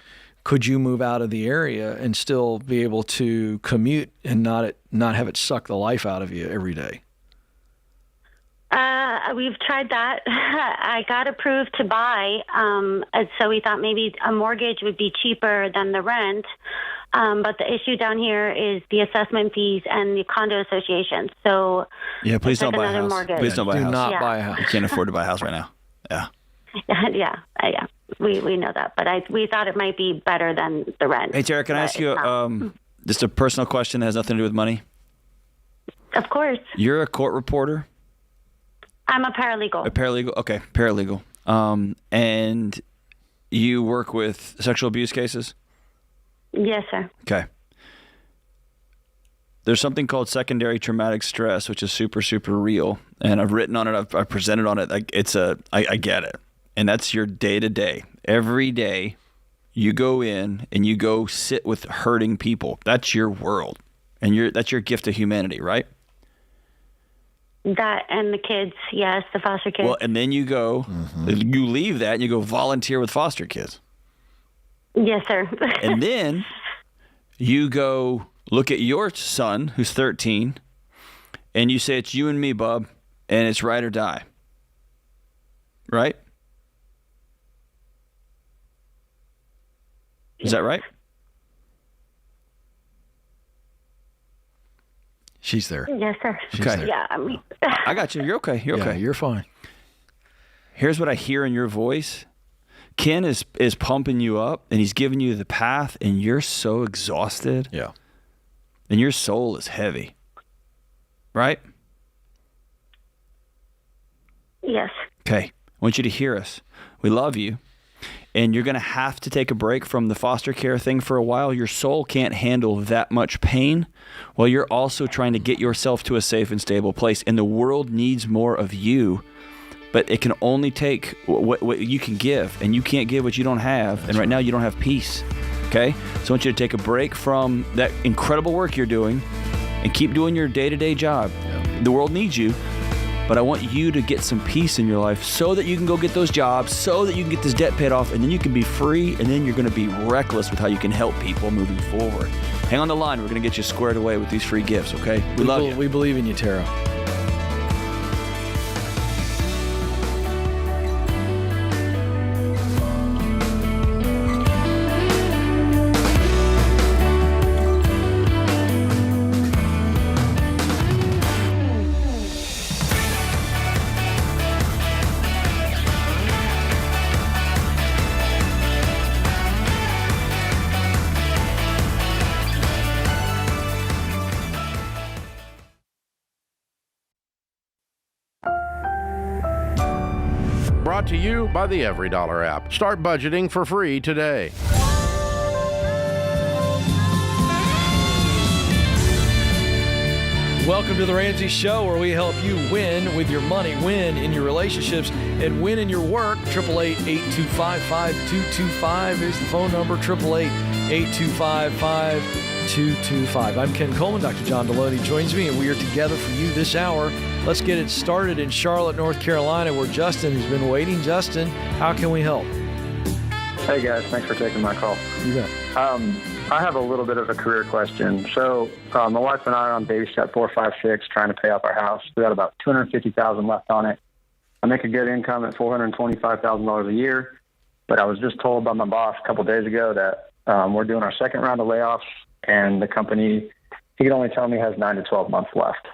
Could you move out of the area and still be able to commute and not have it suck the life out of you every day? We've tried that. I got approved to buy, so we thought maybe a mortgage would be cheaper than the rent. But the issue down here is the assessment fees and the condo association. So yeah, please don't buy a house. Mortgage. Please don't buy a house. Do not buy a house. You can't afford to buy a house right now. Yeah. Yeah. We know that, but we thought it might be better than the rent. Hey, Tara, can I ask you just a personal question that has nothing to do with money? Of course. You're a court reporter? I'm a paralegal. A paralegal? Okay, paralegal. And you work with sexual abuse cases? Yes, sir. Okay. There's something called secondary traumatic stress, which is super, super real. And I've written on it. I've presented on it. I get it. And that's your day-to-day. Every day you go in and you go sit with hurting people. That's your world. And that's your gift to humanity, right? That and the kids, yes, the foster kids. Well, and then you go, you leave that and you go volunteer with foster kids. Yes, sir. And then you go look at your son, who's 13, and you say, it's you and me, bub, and it's ride or die. Right? Is that right? She's there. Yes, sir. Okay. Yeah, I got you. You're okay. You're okay. You're fine. Here's what I hear in your voice. Ken is pumping you up, and he's giving you the path, and you're so exhausted. Yeah. And your soul is heavy. Right? Yes. Okay. I want you to hear us. We love you. And you're going to have to take a break from the foster care thing for a while. Your soul can't handle that much pain while you're also trying to get yourself to a safe and stable place. And the world needs more of you, but it can only take what you can give. And you can't give what you don't have. And right now you don't have peace. Okay? So I want you to take a break from that incredible work you're doing and keep doing your day-to-day job. Yeah. The world needs you. But I want you to get some peace in your life so that you can go get those jobs, so that you can get this debt paid off, and then you can be free, and then you're going to be reckless with how you can help people moving forward. Hang on the line. We're going to get you squared away with these free gifts, okay? We love you. We believe in you, Tara. Brought to you by the EveryDollar app. Start budgeting for free today. Welcome to the Ramsey Show, where we help you win with your money, win in your relationships, and win in your work. 888-825-5225 is the phone number. 888-825-5225. I'm Ken Coleman. Dr. John Delony joins me, and we are together for you this hour. Let's get it started in Charlotte, North Carolina, where Justin has been waiting. Justin, how can we help? Hey, guys. Thanks for taking my call. You bet. I have a little bit of a career question. So my wife and I are on baby step 4, 5, 6, trying to pay off our house. We got about $250,000 left on it. I make a good income at $425,000 a year, but I was just told by my boss a couple of days ago that we're doing our second round of layoffs, and the company he could only tell me he has 9 to 12 months left.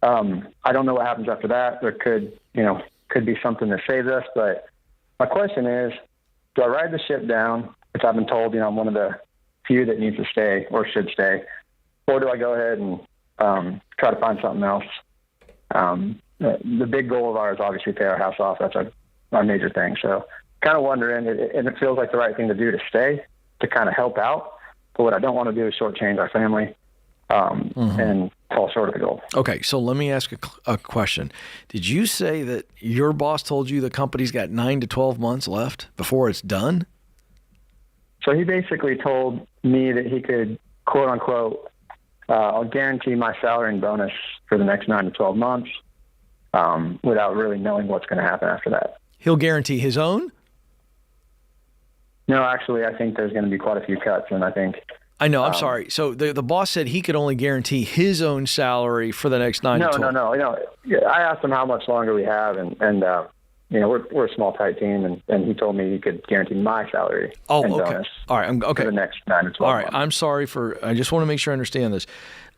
I don't know what happens after that. There could be something that saves us. But my question is, do I ride the ship down, which I've been told, I'm one of the few that needs to stay or should stay, or do I go ahead and try to find something else? The big goal of ours is obviously pay our house off. That's our major thing. So kind of wondering, and it feels like the right thing to do to stay, to kind of help out. But what I don't want to do is shortchange our family and fall short of the goal. Okay, so let me ask a question. Did you say that your boss told you the company's got 9 to 12 months left before it's done? So he basically told me that he could, quote unquote, I'll guarantee my salary and bonus for the next 9 to 12 months without really knowing what's going to happen after that. He'll guarantee his own? No, actually, I think there's going to be quite a few cuts, and I think... I know, I'm sorry. So the boss said he could only guarantee his own salary for the next 9 to 12. No. Yeah, I asked him how much longer we have, and we're a small, tight team, and he told me he could guarantee my salary and bonus all right, for the next 9 to 12 All right, months. I'm sorry I just want to make sure I understand this.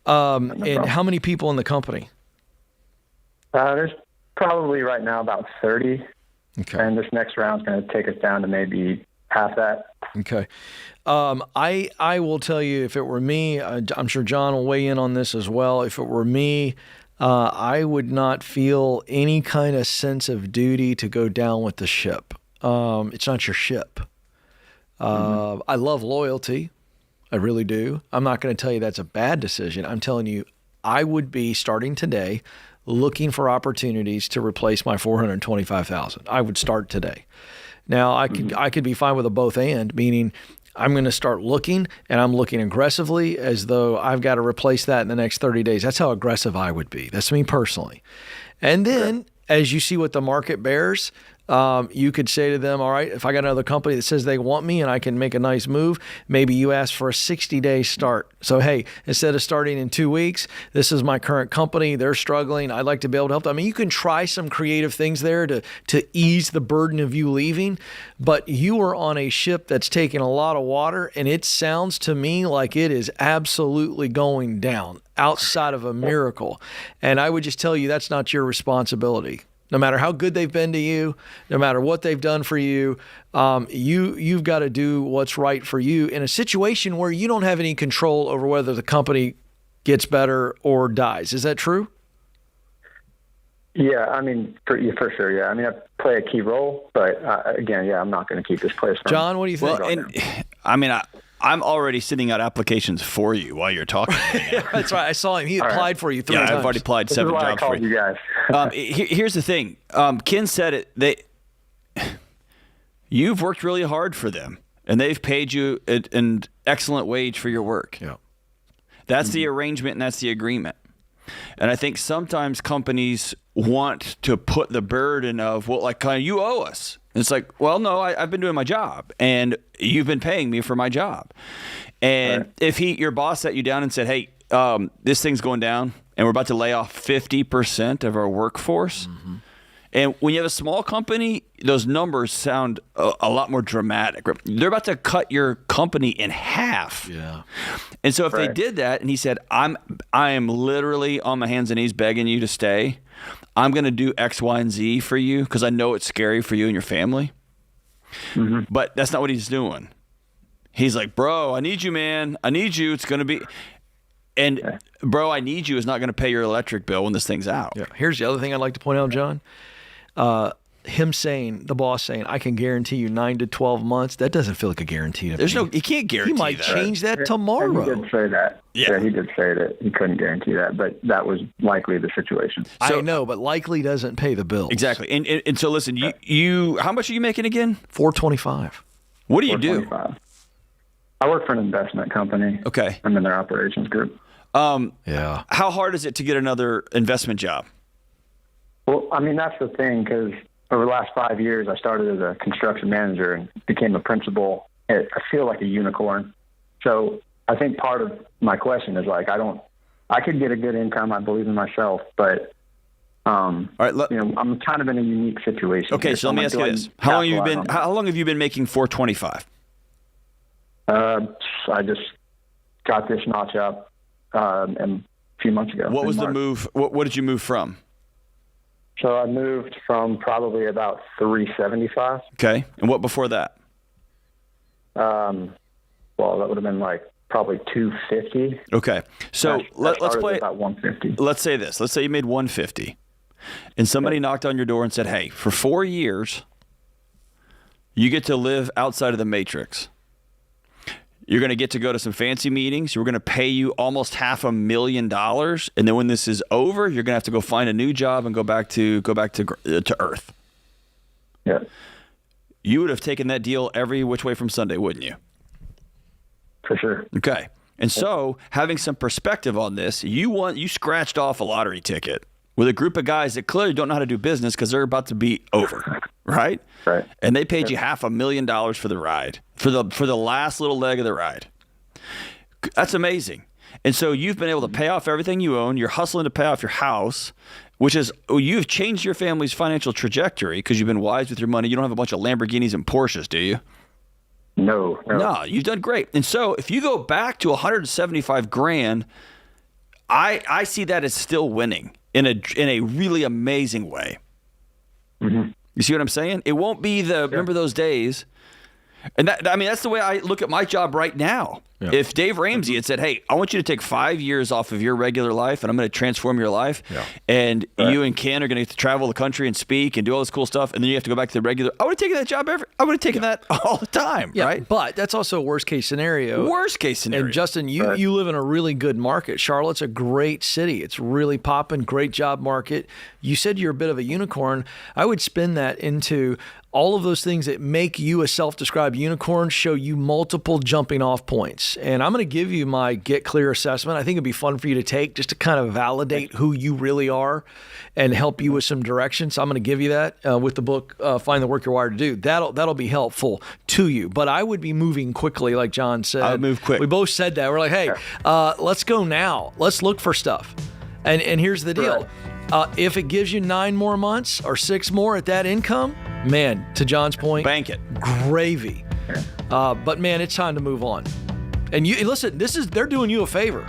And how many people in the company? There's probably right now about 30, okay. And this next round's going to take us down to maybe half that. Okay. I will tell you, if it were me, I'm sure John will weigh in on this as well. If it were me, I would not feel any kind of sense of duty to go down with the ship. It's not your ship. I love loyalty. I really do. I'm not going to tell you that's a bad decision. I'm telling you, I would be starting today looking for opportunities to replace my $425,000. I would start today. Now, I could be fine with a both and, meaning I'm going to start looking, and I'm looking aggressively as though I've got to replace that in the next 30 days. That's how aggressive I would be. That's me personally. And then as you see what the market bears, you could say to them, all right, if I got another company that says they want me and I can make a nice move, maybe you ask for a 60-day start. So, hey, instead of starting in 2 weeks, this is my current company. They're struggling. I'd like to be able to help them. I mean, you can try some creative things there to ease the burden of you leaving, but you are on a ship that's taking a lot of water, and it sounds to me like it is absolutely going down outside of a miracle. And I would just tell you that's not your responsibility. No matter how good they've been to you, no matter what they've done for you, you've got to do what's right for you in a situation where you don't have any control over whether the company gets better or dies. Is that true? Yeah, I mean, for sure, yeah. I mean, I play a key role, but again, yeah, I'm not going to keep this place. John, what do you think? Well, I mean, I'm already sending out applications for you while you're talking. Yeah, that's right. I saw him. He applied for you 3 times. Yeah, I've already applied 7 jobs for you. You guys. Here's the thing. Ken said it. You've worked really hard for them, and they've paid you an excellent wage for your work. Yeah. That's the arrangement, and that's the agreement. And I think sometimes companies want to put the burden of, well, like, kind of, you owe us. And it's like, well, no, I've been doing my job, and you've been paying me for my job. And if your boss sat you down and said, hey, this thing's going down, and we're about to lay off 50% of our workforce. Mm-hmm. And when you have a small company, those numbers sound a lot more dramatic. They're about to cut your company in half. Yeah. And so if they did that, and he said, I am literally on my hands and knees begging you to stay, I'm going to do X, Y, and Z for you because I know it's scary for you and your family. Mm-hmm. But that's not what he's doing. He's like, bro, I need you, man. I need you. It's going to be... And, bro, I need you is not going to pay your electric bill when this thing's out. Yeah. Here's the other thing I'd like to point out, John. The boss saying, I can guarantee you 9 to 12 months. That doesn't feel like a guarantee to me. He can't guarantee that. He might change that tomorrow. He did say that. Yeah, he did say that he couldn't guarantee that, but that was likely the situation. So, I know, but likely doesn't pay the bills. Exactly. And so listen, you how much are you making again? $425. What do you do? I work for an investment company. Okay. I'm in their operations group. Yeah. How hard is it to get another investment job? Well, I mean, that's the thing, because over the last 5 years, I started as a construction manager and became a principal. I feel like a unicorn. So I think part of my question is, like, I could get a good income. I believe in myself, but all right, I'm kind of in a unique situation. Okay, so let me ask you this: How long have you been making $425? I just got this notch up a few months ago. What was the move? What did you move from? So I moved from probably about 375. Okay. And what before that? Well, that would have been like probably 250. Okay. So let's play about 150. Let's say this. Let's say you made 150 and somebody knocked on your door and said, hey, for 4 years, you get to live outside of the matrix. You're going to get to go to some fancy meetings. We're going to pay you almost $500,000. And then when this is over, you're going to have to go find a new job and go back to Earth. Yeah. You would have taken that deal every which way from Sunday, wouldn't you? For sure. Okay. And so having some perspective on this, you scratched off a lottery ticket with a group of guys that clearly don't know how to do business because they're about to be over, right? Right. And they paid you $500,000 for the ride, for the last little leg of the ride. That's amazing. And so you've been able to pay off everything you own. You're hustling to pay off your house, which is, you've changed your family's financial trajectory because you've been wise with your money. You don't have a bunch of Lamborghinis and Porsches, do you? No, you've done great. And so if you go back to $175,000, I see that as still winning in a really amazing way. Mm-hmm. You see what I'm saying? It won't be remember those days. And that's the way I look at my job right now. Yeah. If Dave Ramsey had said, hey, I want you to take 5 years off of your regular life and I'm going to transform your life. Yeah. And you and Ken are going to get to travel the country and speak and do all this cool stuff. And then you have to go back to the regular. I would have taken that job I would have taken that all the time. Yeah, right. But that's also a worst case scenario. And Justin, you live in a really good market. Charlotte's a great city. It's really popping, great job market. You said you're a bit of a unicorn. I would spin that into all of those things that make you a self-described unicorn, show you multiple jumping off points. And I'm going to give you my Get Clear assessment. I think it'd be fun for you to take just to kind of validate who you really are and help you with some direction. So I'm going to give you that with the book, Find the Work You're Wired to Do. That'll be helpful to you. But I would be moving quickly, like John said. I would move quick. We both said that. We're like, hey, let's go now. Let's look for stuff. And here's the deal. If it gives you 9 more months or 6 more at that income, man, to John's point, bank it. Gravy. But man, it's time to move on. And you listen, they're doing you a favor.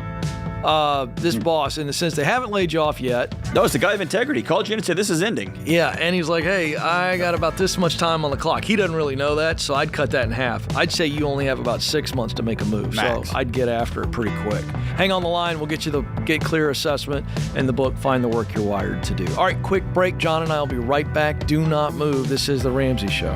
This boss, in the sense they haven't laid you off yet. No, it's the guy of integrity. Called you in and said, this is ending. Yeah, and he's like, hey, I got about this much time on the clock. He doesn't really know that, so I'd cut that in half. I'd say you only have about 6 months to make a move. Max. So I'd get after it pretty quick. Hang on the line. We'll get you the Get Clear assessment and the book, Find the Work You're Wired to Do. All right, quick break. John and I will be right back. Do not move. This is The Ramsey Show.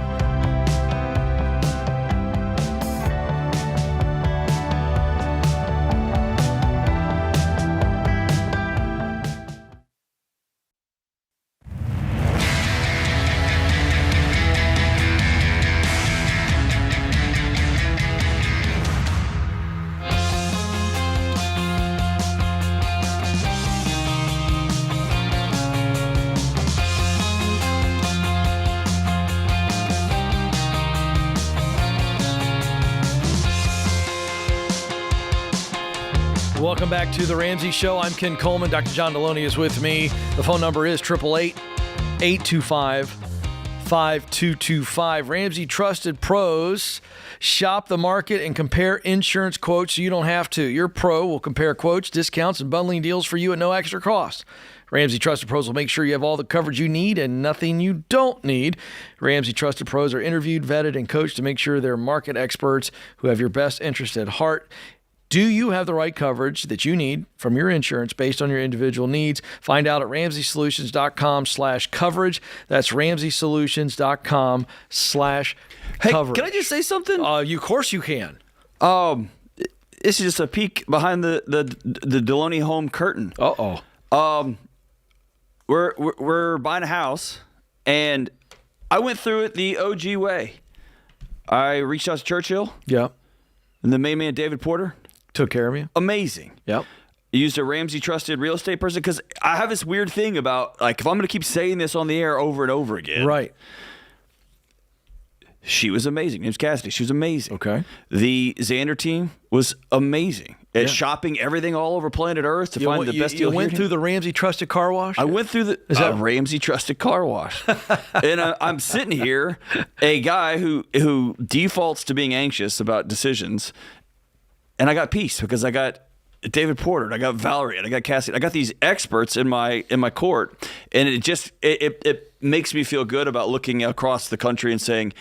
Welcome back to The Ramsey Show. I'm Ken Coleman. Dr. John Delony is with me. The phone number is 888-825-5225. Ramsey Trusted Pros. Shop the market and compare insurance quotes so you don't have to. Your pro will compare quotes, discounts, and bundling deals for you at no extra cost. Ramsey Trusted Pros will make sure you have all the coverage you need and nothing you don't need. Ramsey Trusted Pros are interviewed, vetted, and coached to make sure they're market experts who have your best interest at heart. Do you have the right coverage that you need from your insurance based on your individual needs? Find out at RamseySolutions.com/coverage. That's RamseySolutions.com/coverage. Hey, can I just say something? Of course you can. This is just a peek behind the Delony home curtain. We're buying a house, and I went through it the OG way. I reached out to Churchill. Yeah. And the main man, David Porter. Took care of you. Amazing. Yep. Used a Ramsey Trusted real estate person because I have this weird thing about, like, if I'm going to keep saying this on the air over and over again. Right. She was amazing. Name's Cassidy. She was amazing. Okay. The Xander team was amazing at shopping everything all over planet Earth to find the best deal. You went through the Ramsey Trusted Car Wash? I went through the Ramsey Trusted Car Wash. And I'm sitting here, a guy who defaults to being anxious about decisions, and I got peace because I got David Porter, and I got Valerie, and I got Cassie. I got these experts in my court, and it makes me feel good about looking across the country and saying,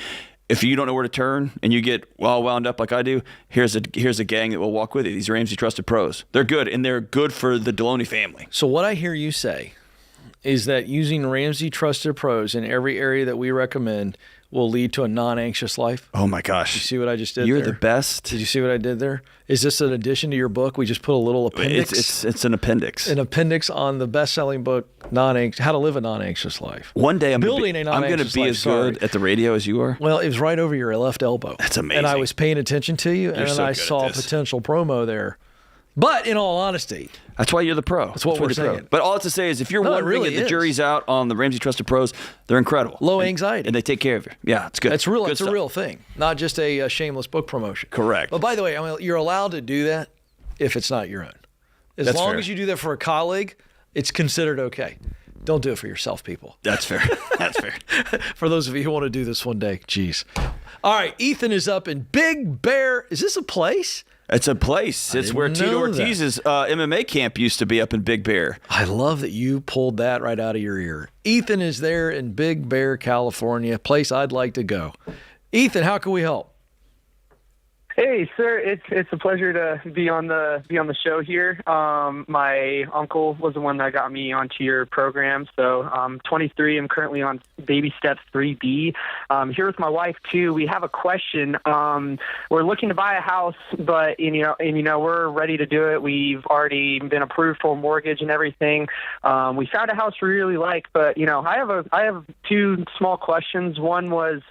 if you don't know where to turn and you get well wound up like I do, here's a gang that will walk with you. These are Ramsey Trusted Pros. They're good, and they're good for the Delony family. So what I hear you say is that using Ramsey Trusted Pros in every area that we recommend will lead to a non-anxious life. Oh my gosh. You see what I just did You're there? the best. Did you see what I did there? Is this an addition to your book? We just put a little appendix. It's an appendix. An appendix on the best-selling book, How to Live a Non-Anxious Life. One day I'm going to be as good at the radio as you are. Well, it was right over your left elbow. That's amazing. And I was paying attention to you, and then I saw a potential promo there. But in all honesty, that's why you're the pro. That's what we're saying. But all it's to say is if you're wondering if the jury's out on the Ramsey Trusted Pros, they're incredible. Low anxiety. And they take care of you. Yeah, it's good. It's real. It's stuff. a real thing, not just a shameless book promotion. Correct. But by the way, you're allowed to do that if it's not your own. As long as you do that for a colleague, it's considered okay. Don't do it for yourself, people. That's fair. That's fair. For those of you who want to do this one day, geez. All right, Ethan is up in Big Bear. Is this a place? It's a place. It's where Tito Ortiz's MMA camp used to be up in Big Bear. I love that you pulled that right out of your ear. Ethan is there in Big Bear, California, a place I'd like to go. Ethan, how can we help? Hey, sir, it's a pleasure to be on the show here. My uncle was the one that got me onto your program. So I'm 23. I'm currently on baby steps 3B. Here with my wife too. We have a question. We're looking to buy a house, but we're ready to do it. We've already been approved for a mortgage and everything. We found a house we really like, but I have two small questions. One was,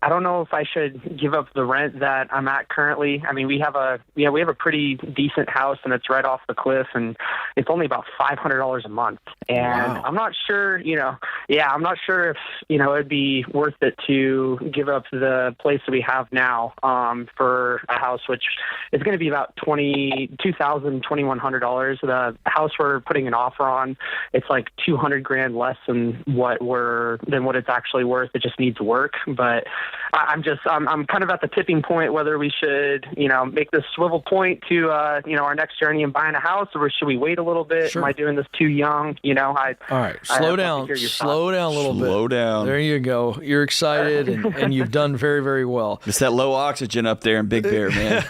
I don't know if I should give up the rent that I'm at currently. I mean, we have a pretty decent house, and it's right off the cliff, and it's only about $500 a month. And wow. I'm not sure, I'm not sure if it'd be worth it to give up the place that we have now for a house, which is going to be about $2,100. The house we're putting an offer on, it's like $200,000 less than what it's actually worth. It just needs work, but I'm kind of at the tipping point whether we should, make this swivel point to, our next journey in buying a house, or should we wait a little bit? Sure. Am I doing this too young? All right, slow down a little bit. Slow down. There you go. You're excited, and you've done very, very well. It's that low oxygen up there in Big Bear, man.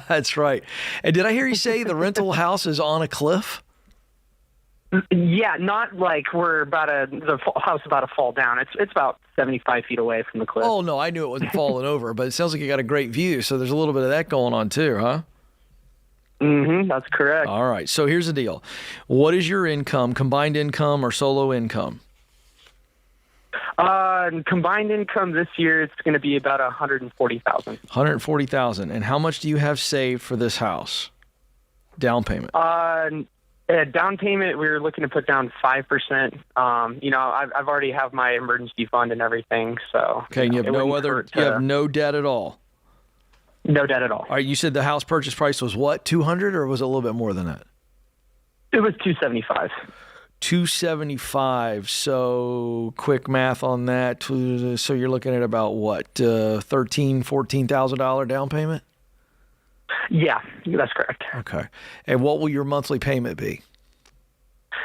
That's right. And did I hear you say the rental house is on a cliff? Yeah, not like the house about to fall down. It's about 75 feet away from the cliff. Oh, no, I knew it wasn't falling over, but it sounds like you got a great view, so there's a little bit of that going on too, huh? Mm-hmm, that's correct. All right, so here's the deal. What is your income, combined income or solo income? Combined income this year, it's going to be about $140,000. $140,000. And how much do you have saved for this house? Down payment. Down payment, we were looking to put down 5%. I've already have my emergency fund and everything. So okay, and you have no debt at all. No debt at all. All right, you said the house purchase price was what, $200, or was it a little bit more than that? It was $275. $275. So quick math on that. So you're looking at about what, $13,000, $14,000 down payment? Yeah, that's correct. Okay. And what will your monthly payment be?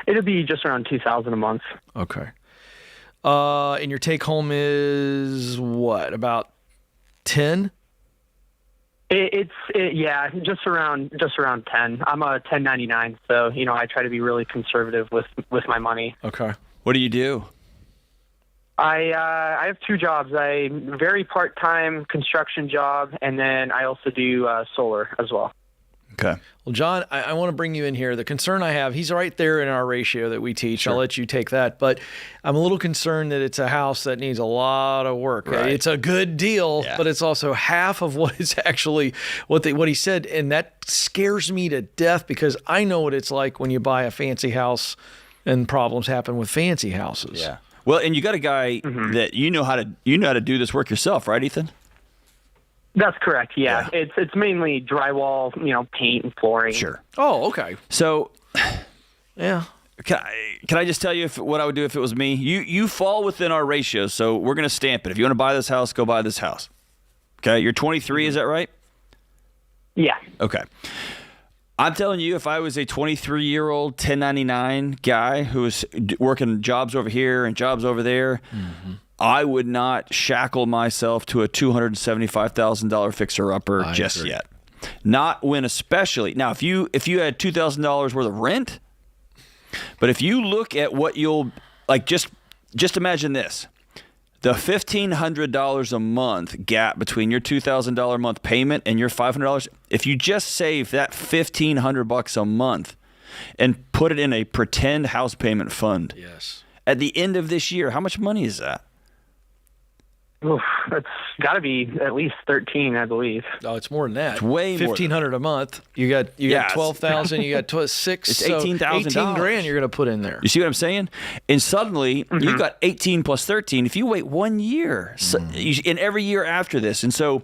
It'll be just around $2,000 a month. Okay. And your take home is what, about 10? Yeah, just around 10. I'm a 1099, so I try to be really conservative with my money. Okay. What do you do? I have two jobs. A very part-time construction job, and then I also do solar as well. Okay. Well, John, I want to bring you in here. The concern I have, he's right there in our ratio that we teach. Sure. I'll let you take that. But I'm a little concerned that it's a house that needs a lot of work. Right. It's a good deal, but it's also half of what is actually what he said. And that scares me to death because I know what it's like when you buy a fancy house and problems happen with fancy houses. Yeah. Well, and you got a guy that you know how to do this work yourself, right, Ethan? That's correct. Yeah. It's mainly drywall, paint and flooring. Sure. Oh, okay. So, yeah. Can I just tell you what I would do if it was me? You fall within our ratio, so we're going to stamp it. If you want to buy this house, go buy this house. Okay. You're 23, is that right? Yeah. Okay. I'm telling you, if I was a 23-year-old 1099 guy who was working jobs over here and jobs over there, I would not shackle myself to a $275,000 fixer-upper just yet. Not when, especially now, if you had $2,000 worth of rent, but if you look at what you'll like, just imagine this. The $1,500 a month gap between your $2,000 a month payment and your $500, if you just save that $1,500 a month and put it in a pretend house payment fund, at the end of this year, how much money is that? Oof, that's got to be at least 13, I believe. Oh, it's more than that. It's way more. $1,500 a month. You got 12,000. You got 6. It's so $18,000. $18,000 you're going to put in there. You see what I'm saying? And suddenly you've got 18 plus 13. If you wait 1 year, and every year after this, and so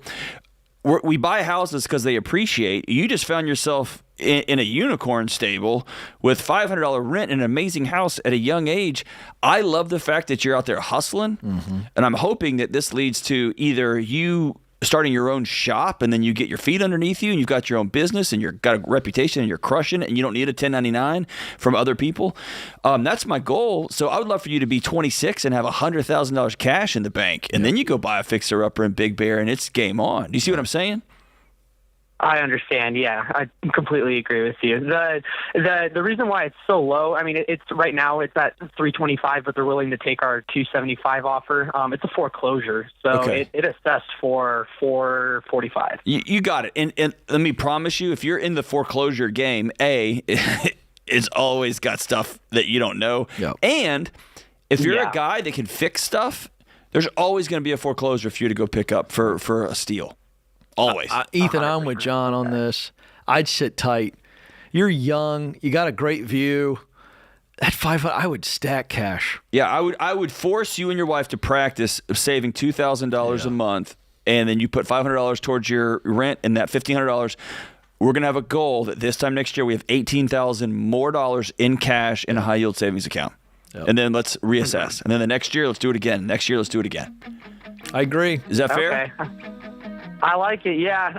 we buy houses because they appreciate. You just found yourself in a unicorn stable with $500 rent in an amazing house at a young age. I love the fact that you're out there hustling, and I'm hoping that this leads to either you starting your own shop and then you get your feet underneath you and you've got your own business and you've got a reputation and you're crushing it and you don't need a 1099 from other people. That's my goal. So I would love for you to be 26 and have $100,000 cash in the bank, and then you go buy a fixer-upper in Big Bear and it's game on. Do you see what I'm saying? I understand. Yeah, I completely agree with you. The reason why it's so low, I mean, it's right now it's at 325, but they're willing to take our 275 offer. It's a foreclosure, so it assessed for 445. You got it. And let me promise you, if you're in the foreclosure game, it's always got stuff that you don't know. Yep. And if you're a guy that can fix stuff, there's always going to be a foreclosure for you to go pick up for a steal. Always. Ethan, I'm with John on this. I'd sit tight. You're young. You got a great view. At $500, I would stack cash. Yeah, I would force you and your wife to practice saving $2,000 a month, and then you put $500 towards your rent, and that $1,500, we're going to have a goal that this time next year we have $18,000 more dollars in cash in a high yield savings account. Yep. And then let's reassess. And then the next year, let's do it again. Next year, let's do it again. I agree. Is that fair? Okay. I like it, yeah.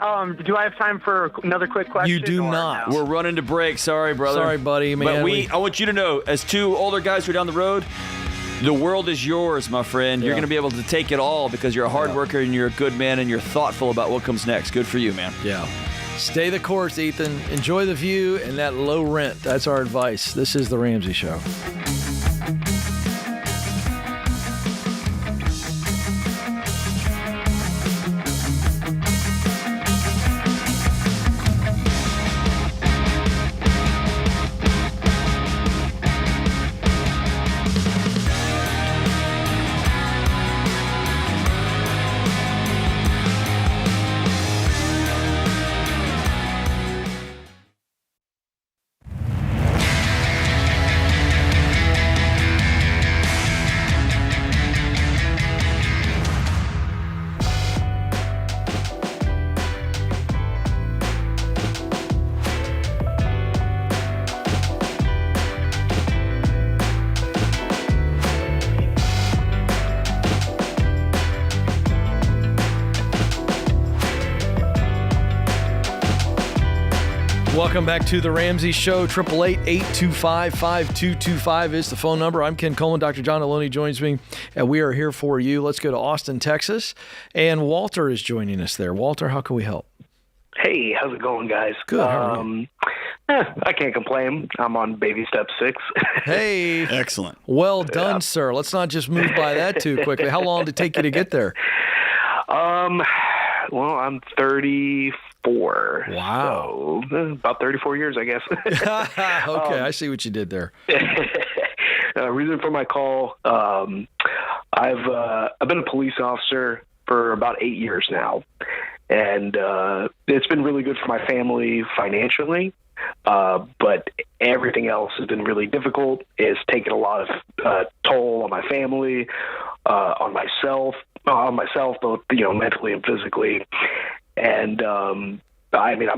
Do I have time for another quick question? You do not. We're running to break. Sorry, brother. Sorry, buddy, man. But I want you to know, as two older guys who are down the road, the world is yours, my friend. You're going to be able to take it all because you're a hard worker and you're a good man and you're thoughtful about what comes next. Good for you, man. Yeah. Stay the course, Ethan. Enjoy the view and that low rent. That's our advice. This is The Ramsey Show. Welcome back to The Ramsey Show. 888-825-5225 is the phone number. I'm Ken Coleman. Dr. John Delony joins me, and we are here for you. Let's go to Austin, Texas, and Walter is joining us there. Walter, how can we help? Hey, how's it going, guys? Good. How are you? I can't complain. I'm on baby step 6. Hey. Excellent. Well done, sir. Let's not just move by that too quickly. How long did it take you to get there? Well, I'm 34. Wow. So, about 34 years, I guess. Okay, I see what you did there. Reason for my call, I've been a police officer for about 8 years now, and it's been really good for my family financially, but everything else has been really difficult. It's taken a lot of toll on my family, on myself, both mentally and physically. And I'm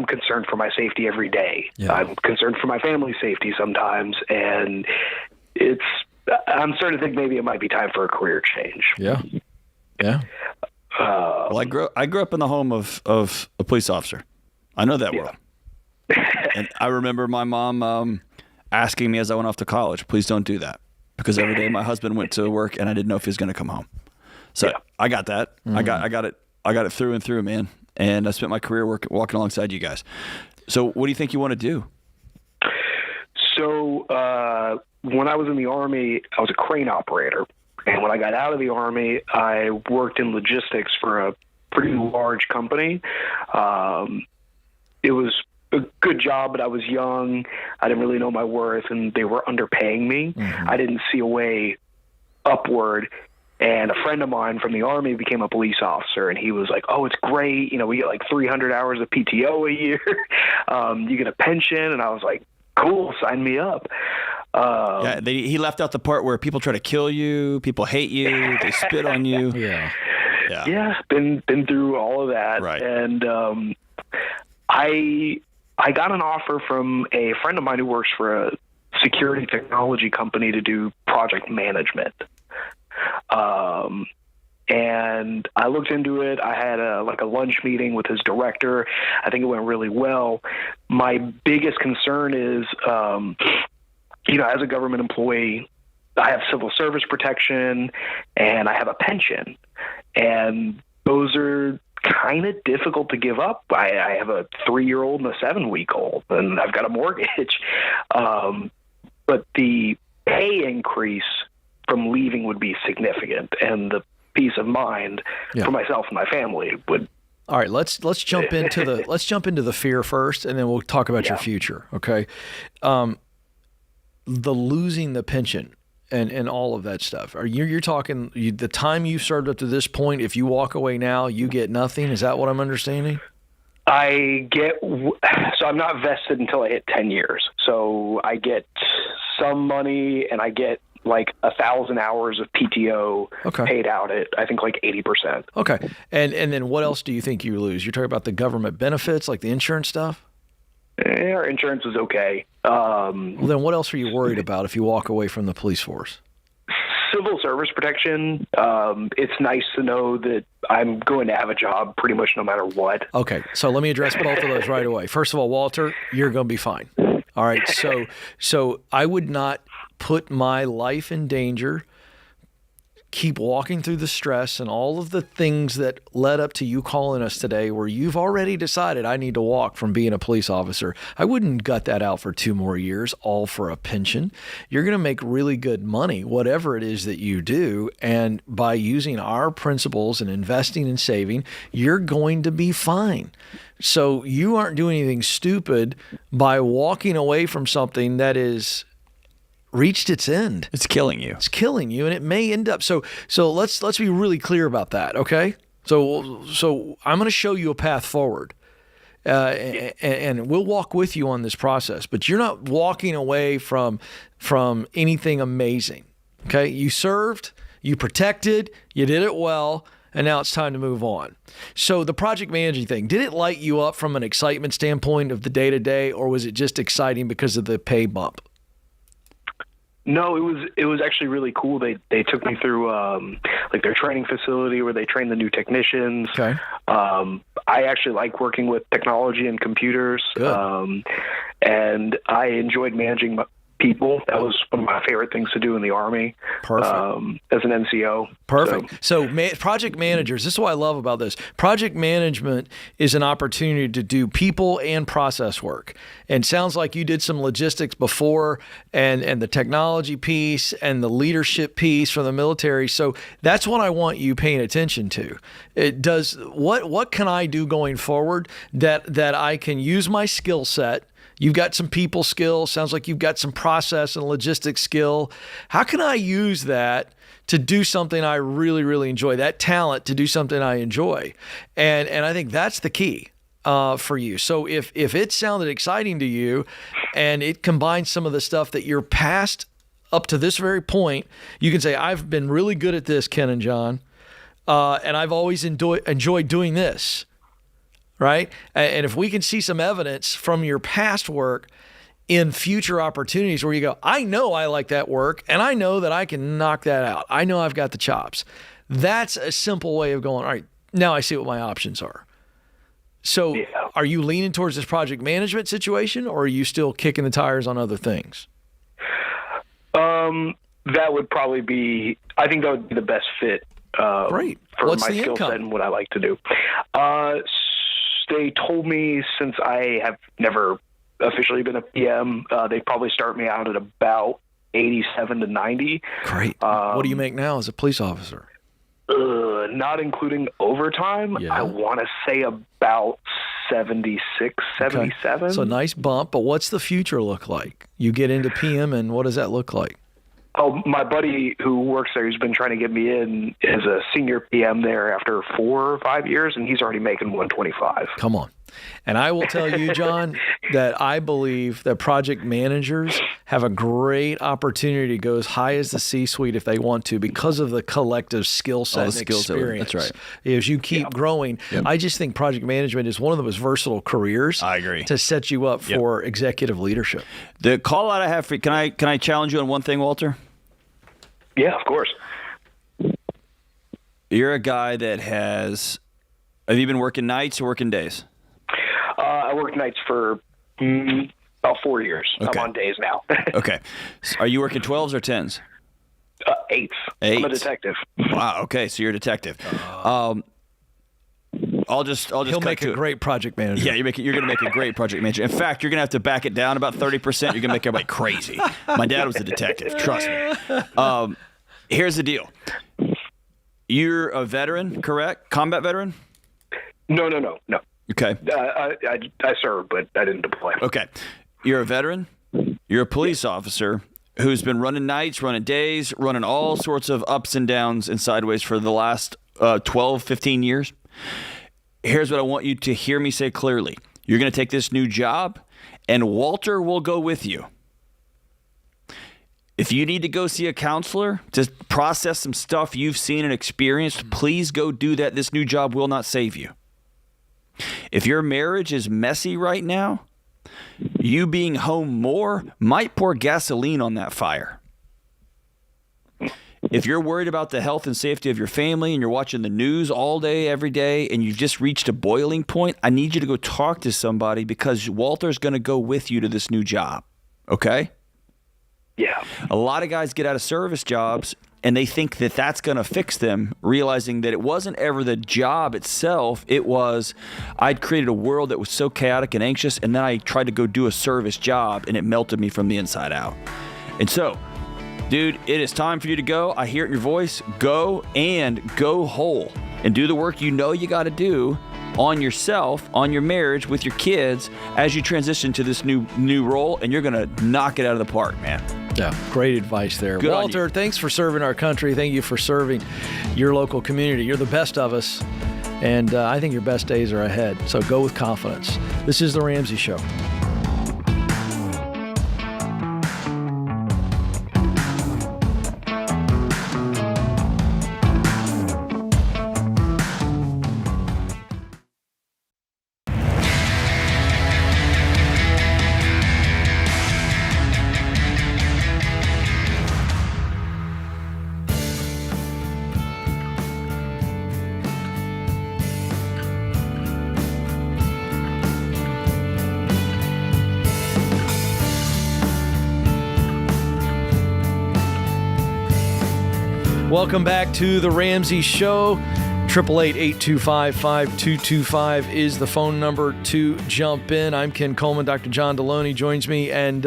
concerned for my safety every day. Yeah. I'm concerned for my family's safety sometimes, and I'm starting to think maybe it might be time for a career change. Yeah. Well, I grew up in the home of a police officer. I know that world. And I remember my mom asking me as I went off to college, please don't do that. Because every day my husband went to work and I didn't know if he was going to come home. So I got that. I got it through and through, man. And I spent my career walking alongside you guys. So what do you think you want to do? So when I was in the Army, I was a crane operator. And when I got out of the Army, I worked in logistics for a pretty large company. It was a good job, but I was young. I didn't really know my worth, and they were underpaying me. I didn't see a way upward. And a friend of mine from the Army became a police officer, and he was like, oh, it's great. You know, we get like 300 hours of PTO a year. You get a pension. And I was like, cool, sign me up. He left out the part where people try to kill you, people hate you, they spit on you. Yeah, been through all of that. Right. And I got an offer from a friend of mine who works for a security technology company to do project management. And I looked into it. I had a lunch meeting with his director. I think it went really well. My biggest concern is, as a government employee, I have civil service protection and I have a pension, and those are kind of difficult to give up. I have a 3-year-old and a 7-week-old, and I've got a mortgage. But the pay increase from leaving would be significant, and the peace of mind for myself and my family would. All right, let's jump into the fear first, and then we'll talk about your future. Okay, the losing the pension and all of that stuff. You're talking the time you've served up to this point? If you walk away now, you get nothing. Is that what I'm understanding? So I'm not vested until I hit 10 years. So I get some money, and I get like 1,000 hours of PTO paid out at, I think, like 80%. Okay. And then what else do you think you lose? You're talking about the government benefits, like the insurance stuff? Our insurance is okay. Well, then what else are you worried about if you walk away from the police force? Civil service protection. It's nice to know that I'm going to have a job pretty much no matter what. Okay. So let me address both of those right away. First of all, Walter, you're going to be fine. All right. So I would not put my life in danger, keep walking through the stress and all of the things that led up to you calling us today, where you've already decided I need to walk from being a police officer. I wouldn't gut that out for 2 more years, all for a pension. You're going to make really good money, whatever it is that you do. And by using our principles and investing and saving, you're going to be fine. So you aren't doing anything stupid by walking away from something that is reached its end. It's killing you. It's killing you, and it may end up. So let's be really clear about that, okay? So I'm going to show you a path forward, and we'll walk with you on this process. But you're not walking away from anything amazing, okay? You served, you protected, you did it well, and now it's time to move on. So the project managing thing, did it light you up from an excitement standpoint of the day-to-day, or was it just exciting because of the pay bump? No, it was actually really cool. They took me through like their training facility where they train the new technicians. Okay. I actually like working with technology and computers. Good. And I enjoyed managing people. That was one of my favorite things to do in the Army. Perfect. As an NCO. Perfect. So project managers, this is what I love about this. Project management is an opportunity to do people and process work. And sounds like you did some logistics before, and the technology piece and the leadership piece from the military. So that's what I want you paying attention to. It does what can I do going forward that I can use my skill set. You've got some people skill. Sounds like you've got some process and logistics skill. How can I use that to do something I really, really enjoy? That talent to do something I enjoy. And I think that's the key for you. So if it sounded exciting to you and it combines some of the stuff that you're past up to this very point, you can say, I've been really good at this, Ken and John, and I've always enjoyed doing this. Right? And if we can see some evidence from your past work in future opportunities where you go, I know I like that work, and I know that I can knock that out. I know I've got the chops. That's a simple way of going, all right, now I see what my options are. So are you leaning towards this project management situation, or are you still kicking the tires on other things? That would probably be, I think that would be the best fit Great. for What's my the skill income? set and what I like to do. They told me, since I have never officially been a PM, they probably start me out at about 87 to 90. Great. What do you make now as a police officer? Not including overtime, I want to say about 76, 77. Okay. So nice bump, but what's the future look like? You get into PM, and what does that look like? Oh, my buddy who works there, he's been trying to get me in as a senior PM there after 4 or 5 years, and he's already making 125. Come on. And I will tell you, John, that I believe that project managers have a great opportunity to go as high as the C-suite if they want to, because of the collective skill set and experience. That's right. As you keep growing, I just think project management is one of the most versatile careers. I agree. To set you up for executive leadership. The call out I have for you, can I challenge you on one thing, Walter? Yeah, of course. You're a guy that have you been working nights or working days? I worked nights for about 4 years. Okay. I'm on days now. Okay. So are you working 12s or 10s? Eights. Eights. I'm a detective. Wow. Okay. So you're a detective. I'll just He'll make a great project manager. Yeah, you're going to make a great project manager. In fact, you're going to have to back it down about 30%. You're going to make everybody crazy. My dad was a detective. Trust me. Here's the deal. You're a veteran, correct? Combat veteran? No. Okay. I served, but I didn't deploy. Okay. You're a veteran. You're a police officer who's been running nights, running days, running all sorts of ups and downs and sideways for the last 12, 15 years. Here's what I want you to hear me say clearly. You're going to take this new job, and Walter will go with you. If you need to go see a counselor to process some stuff you've seen and experienced, please go do that. This new job will not save you. If your marriage is messy right now, you being home more might pour gasoline on that fire. If you're worried about the health and safety of your family and you're watching the news all day, every day, and you've just reached a boiling point, I need you to go talk to somebody, because Walter's going to go with you to this new job. Okay? Yeah. A lot of guys get out of service jobs and they think that that's going to fix them, realizing that it wasn't ever the job itself. It was, I'd created a world that was so chaotic and anxious, and then I tried to go do a service job, and it melted me from the inside out. And so, dude, it is time for you to go. I hear it in your voice. Go, and go whole, and do the work you know you got to do on yourself, on your marriage, with your kids, as you transition to this new role, and you're going to knock it out of the park, man. Yeah, great advice there. Good Walter, thanks for serving our country. Thank you for serving your local community. You're the best of us, and I think your best days are ahead. So go with confidence. This is The Ramsey Show. Welcome back to The Ramsey Show. 888-825-5225 is the phone number to jump in. I'm Ken Coleman. Dr. John Delony joins me. And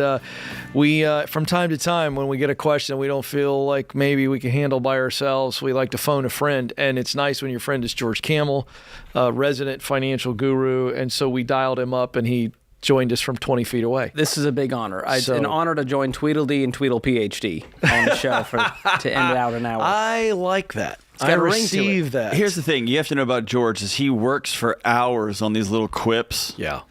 we, from time to time, when we get a question we don't feel like maybe we can handle by ourselves, we like to phone a friend. And it's nice when your friend is George Camel, a resident financial guru. And so we dialed him up, and he joined us from 20 feet away. This is a big honor. It's an honor to join Tweedledee and Tweedle PhD on the show to end it out an hour. I like that. I receive that. Here's the thing you have to know about George is he works for hours on these little quips. Yeah.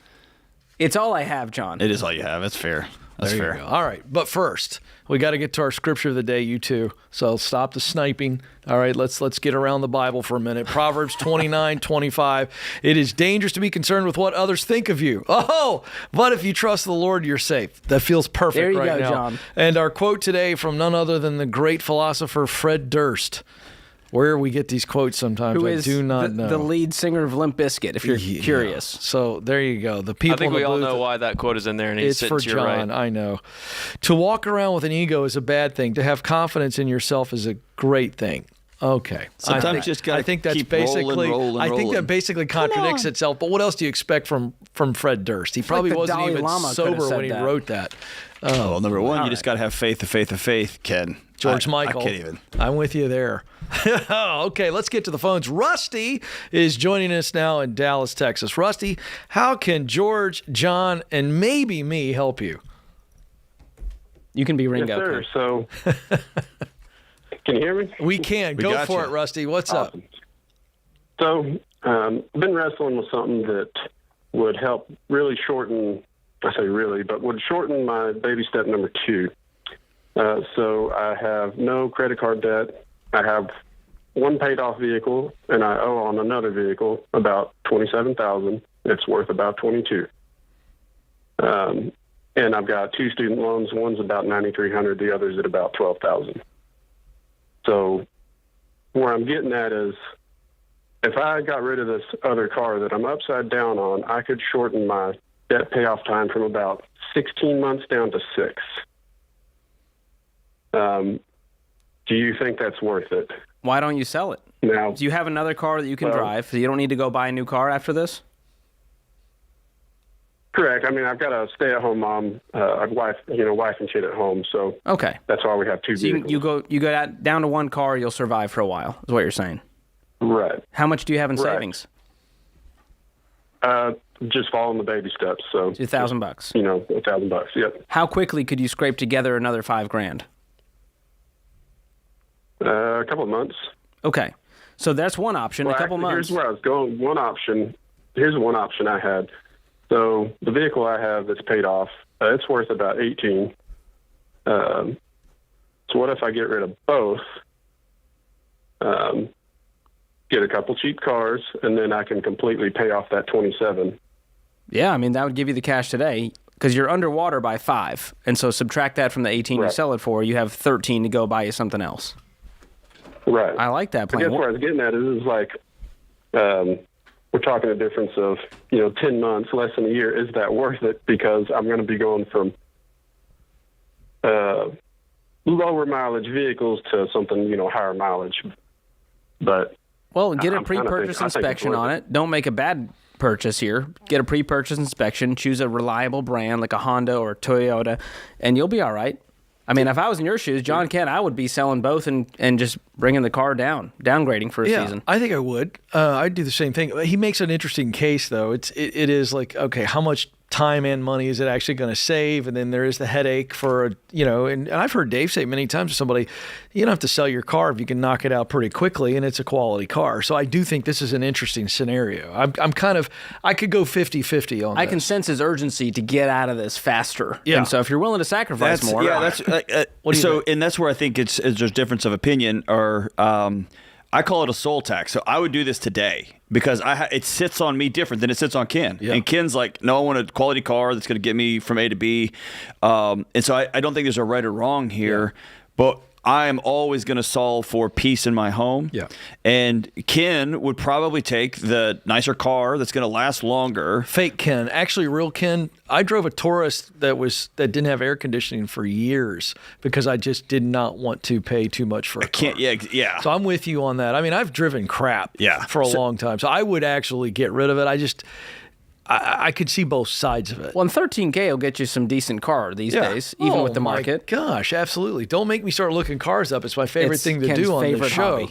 It's all I have, John. It is all you have. That's fair. That's there fair. You go. All right. But first, we got to get to our scripture of the day, you two. So stop the sniping. All right, let's get around the Bible for a minute. Proverbs 29:25. It is dangerous to be concerned with what others think of you. Oh, but if you trust the Lord, you're safe. That feels perfect there you right go, now. John. And our quote today from none other than the great philosopher Fred Durst. Where we get these quotes sometimes, I do not know. The lead singer of Limp Bizkit, if you're curious. So there you go. The people. I think in the we all booth, know why that quote is in there, and he's it's for sitting to your John. right. I know. To walk around with an ego is a bad thing. To have confidence in yourself is a great thing. Okay. Sometimes you just got to keep rolling. I think that basically contradicts itself. But what else do you expect from Fred Durst? He probably wasn't Dalai even Lama sober when he wrote that. Oh, well, number one, you just got to have faith, Ken. George Michael. I can't even. I'm with you there. Okay, let's get to the phones. Rusty is joining us now in Dallas, Texas. Rusty, how can George, John, and maybe me help you? You can be Ringo. Yes, sir. So, can you hear me? We can. Go for it, Rusty. What's up? So, I've been wrestling with something that would help really shorten, I say really, but would shorten my baby step number 2. So I have no credit card debt. I have one paid off vehicle, and I owe on another vehicle about $27,000. It's worth about $22,000. And I've got 2 student loans. One's about $9,300. The other's at about $12,000. So where I'm getting at is, if I got rid of this other car that I'm upside down on, I could shorten my debt payoff time from about 16 months down to 6. Do you think that's worth it? Why don't you sell it? Now, do you have another car that you can drive? So you don't need to go buy a new car after this? Correct. I mean, I've got a stay-at-home mom, wife and kid at home, so okay, that's why we have 2 vehicles. So you go down to one car, you'll survive for a while, is what you're saying. Right. How much do you have in savings? Just following the baby steps. So $2,000. You know, $1,000. Yep. How quickly could you scrape together another $5,000? A couple of months. Okay, so that's one option. Well, a couple months. Here's where I was going. Here's one option I had. So the vehicle I have that's paid off, it's worth about $18,000. So what if I get rid of both? Get a couple cheap cars, and then I can completely pay off that $27,000. Yeah, I mean, that would give you the cash today because you're underwater by 5. And so subtract that from the 18 you sell it for, you have 13 to go buy you something else. Right. I like that plan. I guess where I was getting at is like, we're talking a difference of, 10 months, less than a year. Is that worth it? Because I'm going to be going from lower mileage vehicles to something, higher mileage. But well, get a pre-purchase inspection on it. Don't make a bad purchase here. Get a pre-purchase inspection. Choose a reliable brand like a Honda or a Toyota, and you'll be all right. I mean, if I was in your shoes, John Kent, I would be selling both and just bringing the car downgrading for a season. I think I would. I'd do the same thing. He makes an interesting case, though. It is like, okay, how much time and money is it actually going to save? And then there is the headache for, and I've heard Dave say many times to somebody, you don't have to sell your car if you can knock it out pretty quickly and it's a quality car. So I do think this is an interesting scenario. I could go 50-50 on this. I can sense his urgency to get out of this faster. Yeah. And so if you're willing to sacrifice more. Yeah, that's and that's where I think it's just difference of opinion or I call it a soul tax. So I would do this today because it sits on me different than it sits on Ken. Yeah. And Ken's like, no, I want a quality car that's going to get me from A to B. And so I don't think there's a right or wrong here, but I am always going to solve for peace in my home. Yeah. And Ken would probably take the nicer car that's going to last longer. Fake Ken. Actually, real Ken, I drove a Taurus that didn't have air conditioning for years because I just did not want to pay too much for a car. Yeah. So I'm with you on that. I mean, I've driven crap for a long time. So I would actually get rid of it. I could see both sides of it. Well, and $13,000 will get you some decent car these days, even with the market. Gosh, absolutely. Don't make me start looking cars up. It's my favorite thing to Ken's do on the show.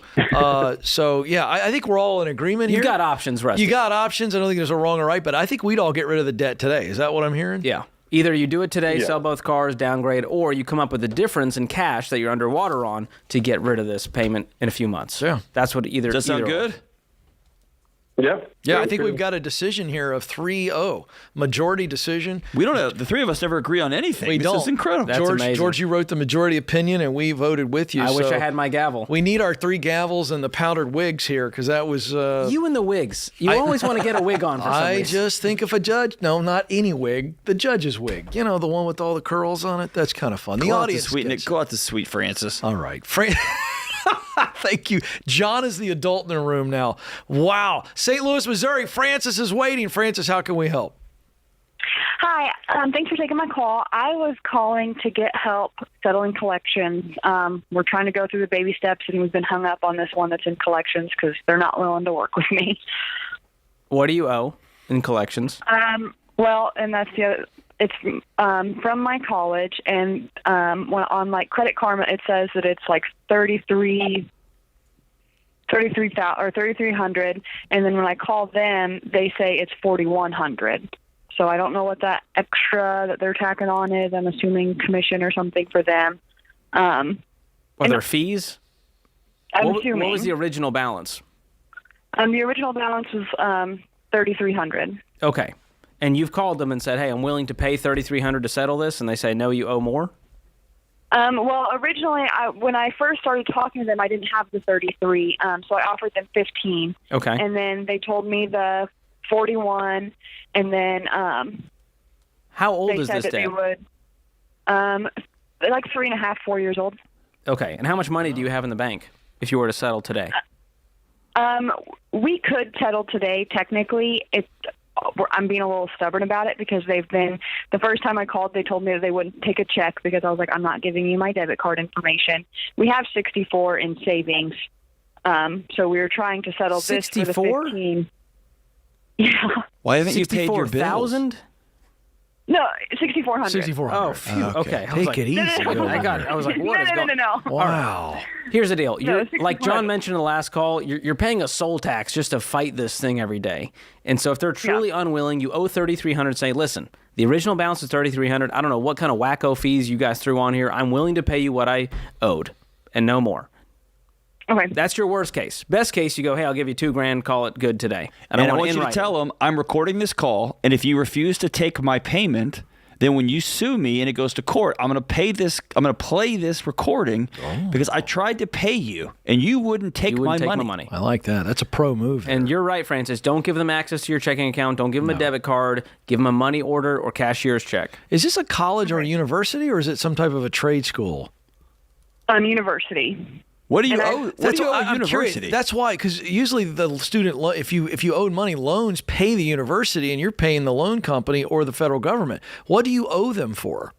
So, yeah, I think we're all in agreement here. You got options, Rusty. You got options. I don't think there's a wrong or right, but I think we'd all get rid of the debt today. Is that what I'm hearing? Yeah. Either you do it today, sell both cars, downgrade, or you come up with a difference in cash that you're underwater on to get rid of this payment in a few months. Yeah. That's what either. Does that sound good? Yep. Yeah, I think we've got a decision here of 3-0. Majority decision. We don't have, the three of us never agree on anything. We don't. This is incredible. That's amazing. George, you wrote the majority opinion, and we voted with you. I wish I had my gavel. We need our 3 gavels and the powdered wigs here, because that was... you and the wigs. You always want to get a wig on for some reason. I just think if a judge... No, not any wig. The judge's wig. You know, the one with all the curls on it? That's kind of fun. The audience Go out to sweet Francis. All right. Thank you. John is the adult in the room now. Wow. St. Louis, Missouri. Francis is waiting. Francis, how can we help? Hi. Thanks for taking my call. I was calling to get help settling collections. We're trying to go through the baby steps, and we've been hung up on this one that's in collections because they're not willing to work with me. What do you owe in collections? Well, and that's the other. It's from my college, and on like Credit Karma, it says that it's like $3,300, and then when I call them, they say it's $4,100. So I don't know what that extra that they're tacking on is. I'm assuming commission or something for them. Are there fees? I'm assuming. What was the original balance? The original balance was $3,300. Okay. And you've called them and said, hey, I'm willing to pay $3,300 to settle this, and they say, no, you owe more? Well, originally, when I first started talking to them, I didn't have the 33, so I offered them 15. Okay. And then they told me the 41, and then how old they is said this that dad? they would, like 3.5, 4 years old. Okay. And how much money do you have in the bank if you were to settle today? We could settle today, technically. I'm being a little stubborn about it because the first time I called, they told me that they wouldn't take a check because I was like, I'm not giving you my debit card information. We have 64 in savings. So we were trying to settle 64? this for the 15. Yeah. Why haven't you paid your bills? $64,000? No, 6,400. 6,400. Oh, phew. Okay. Take it easy. I got it. I was like, what is going on? No. Wow. Here's the deal. You're, No, like John mentioned in the last call, you're paying a soul tax just to fight this thing every day. And so if they're truly unwilling, you owe $3,300. Say, listen, the original balance is $3,300. I don't know what kind of wacko fees you guys threw on here. I'm willing to pay you what I owed and no more. Okay. That's your worst case. Best case, you go, hey, I'll give you $2,000, call it good today. And I want you to tell them, I'm recording this call, and if you refuse to take my payment, then when you sue me and it goes to court, I'm going to play this recording because I tried to pay you, and you wouldn't take my money. I like that. That's a pro move. And you're right, Francis. Don't give them access to your checking account. Don't give them a debit card. Give them a money order or cashier's check. Is this a college or a university, or is it some type of a trade school? University. What do you owe? What do you owe a university? That's why, because usually the student, if you owed money, loans pay the university, and you're paying the loan company or the federal government. What do you owe them for?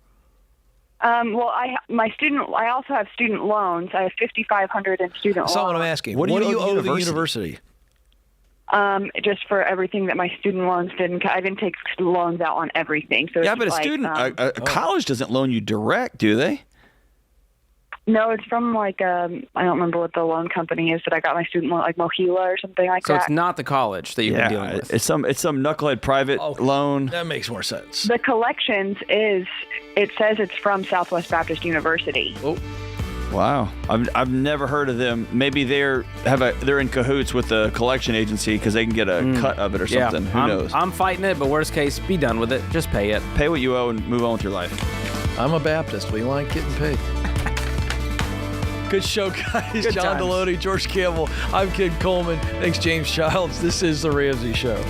Well, I also have student loans. I have $5,500 in student loans. That's not what I'm asking. What do you owe the university? Just for everything that my student loans didn't. I didn't take loans out on everything. So yeah, it's but a like, student, a college doesn't loan you direct, do they? No, it's from like I don't remember what the loan company is that I got my student loan, like Mohila or something like so that. So it's not the college that you've been dealing with. It's some knucklehead private loan. That makes more sense. The collections it says it's from Southwest Baptist University. Oh. Wow, I've never heard of them. Maybe they're in cahoots with the collection agency because they can get a cut of it or something. Who knows? I'm fighting it, but worst case, be done with it. Just pay it. Pay what you owe and move on with your life. I'm a Baptist. We like getting paid. Good show, guys. Good John times. Delony, George Campbell. I'm Ken Coleman. Thanks, James Childs. This is The Ramsey Show.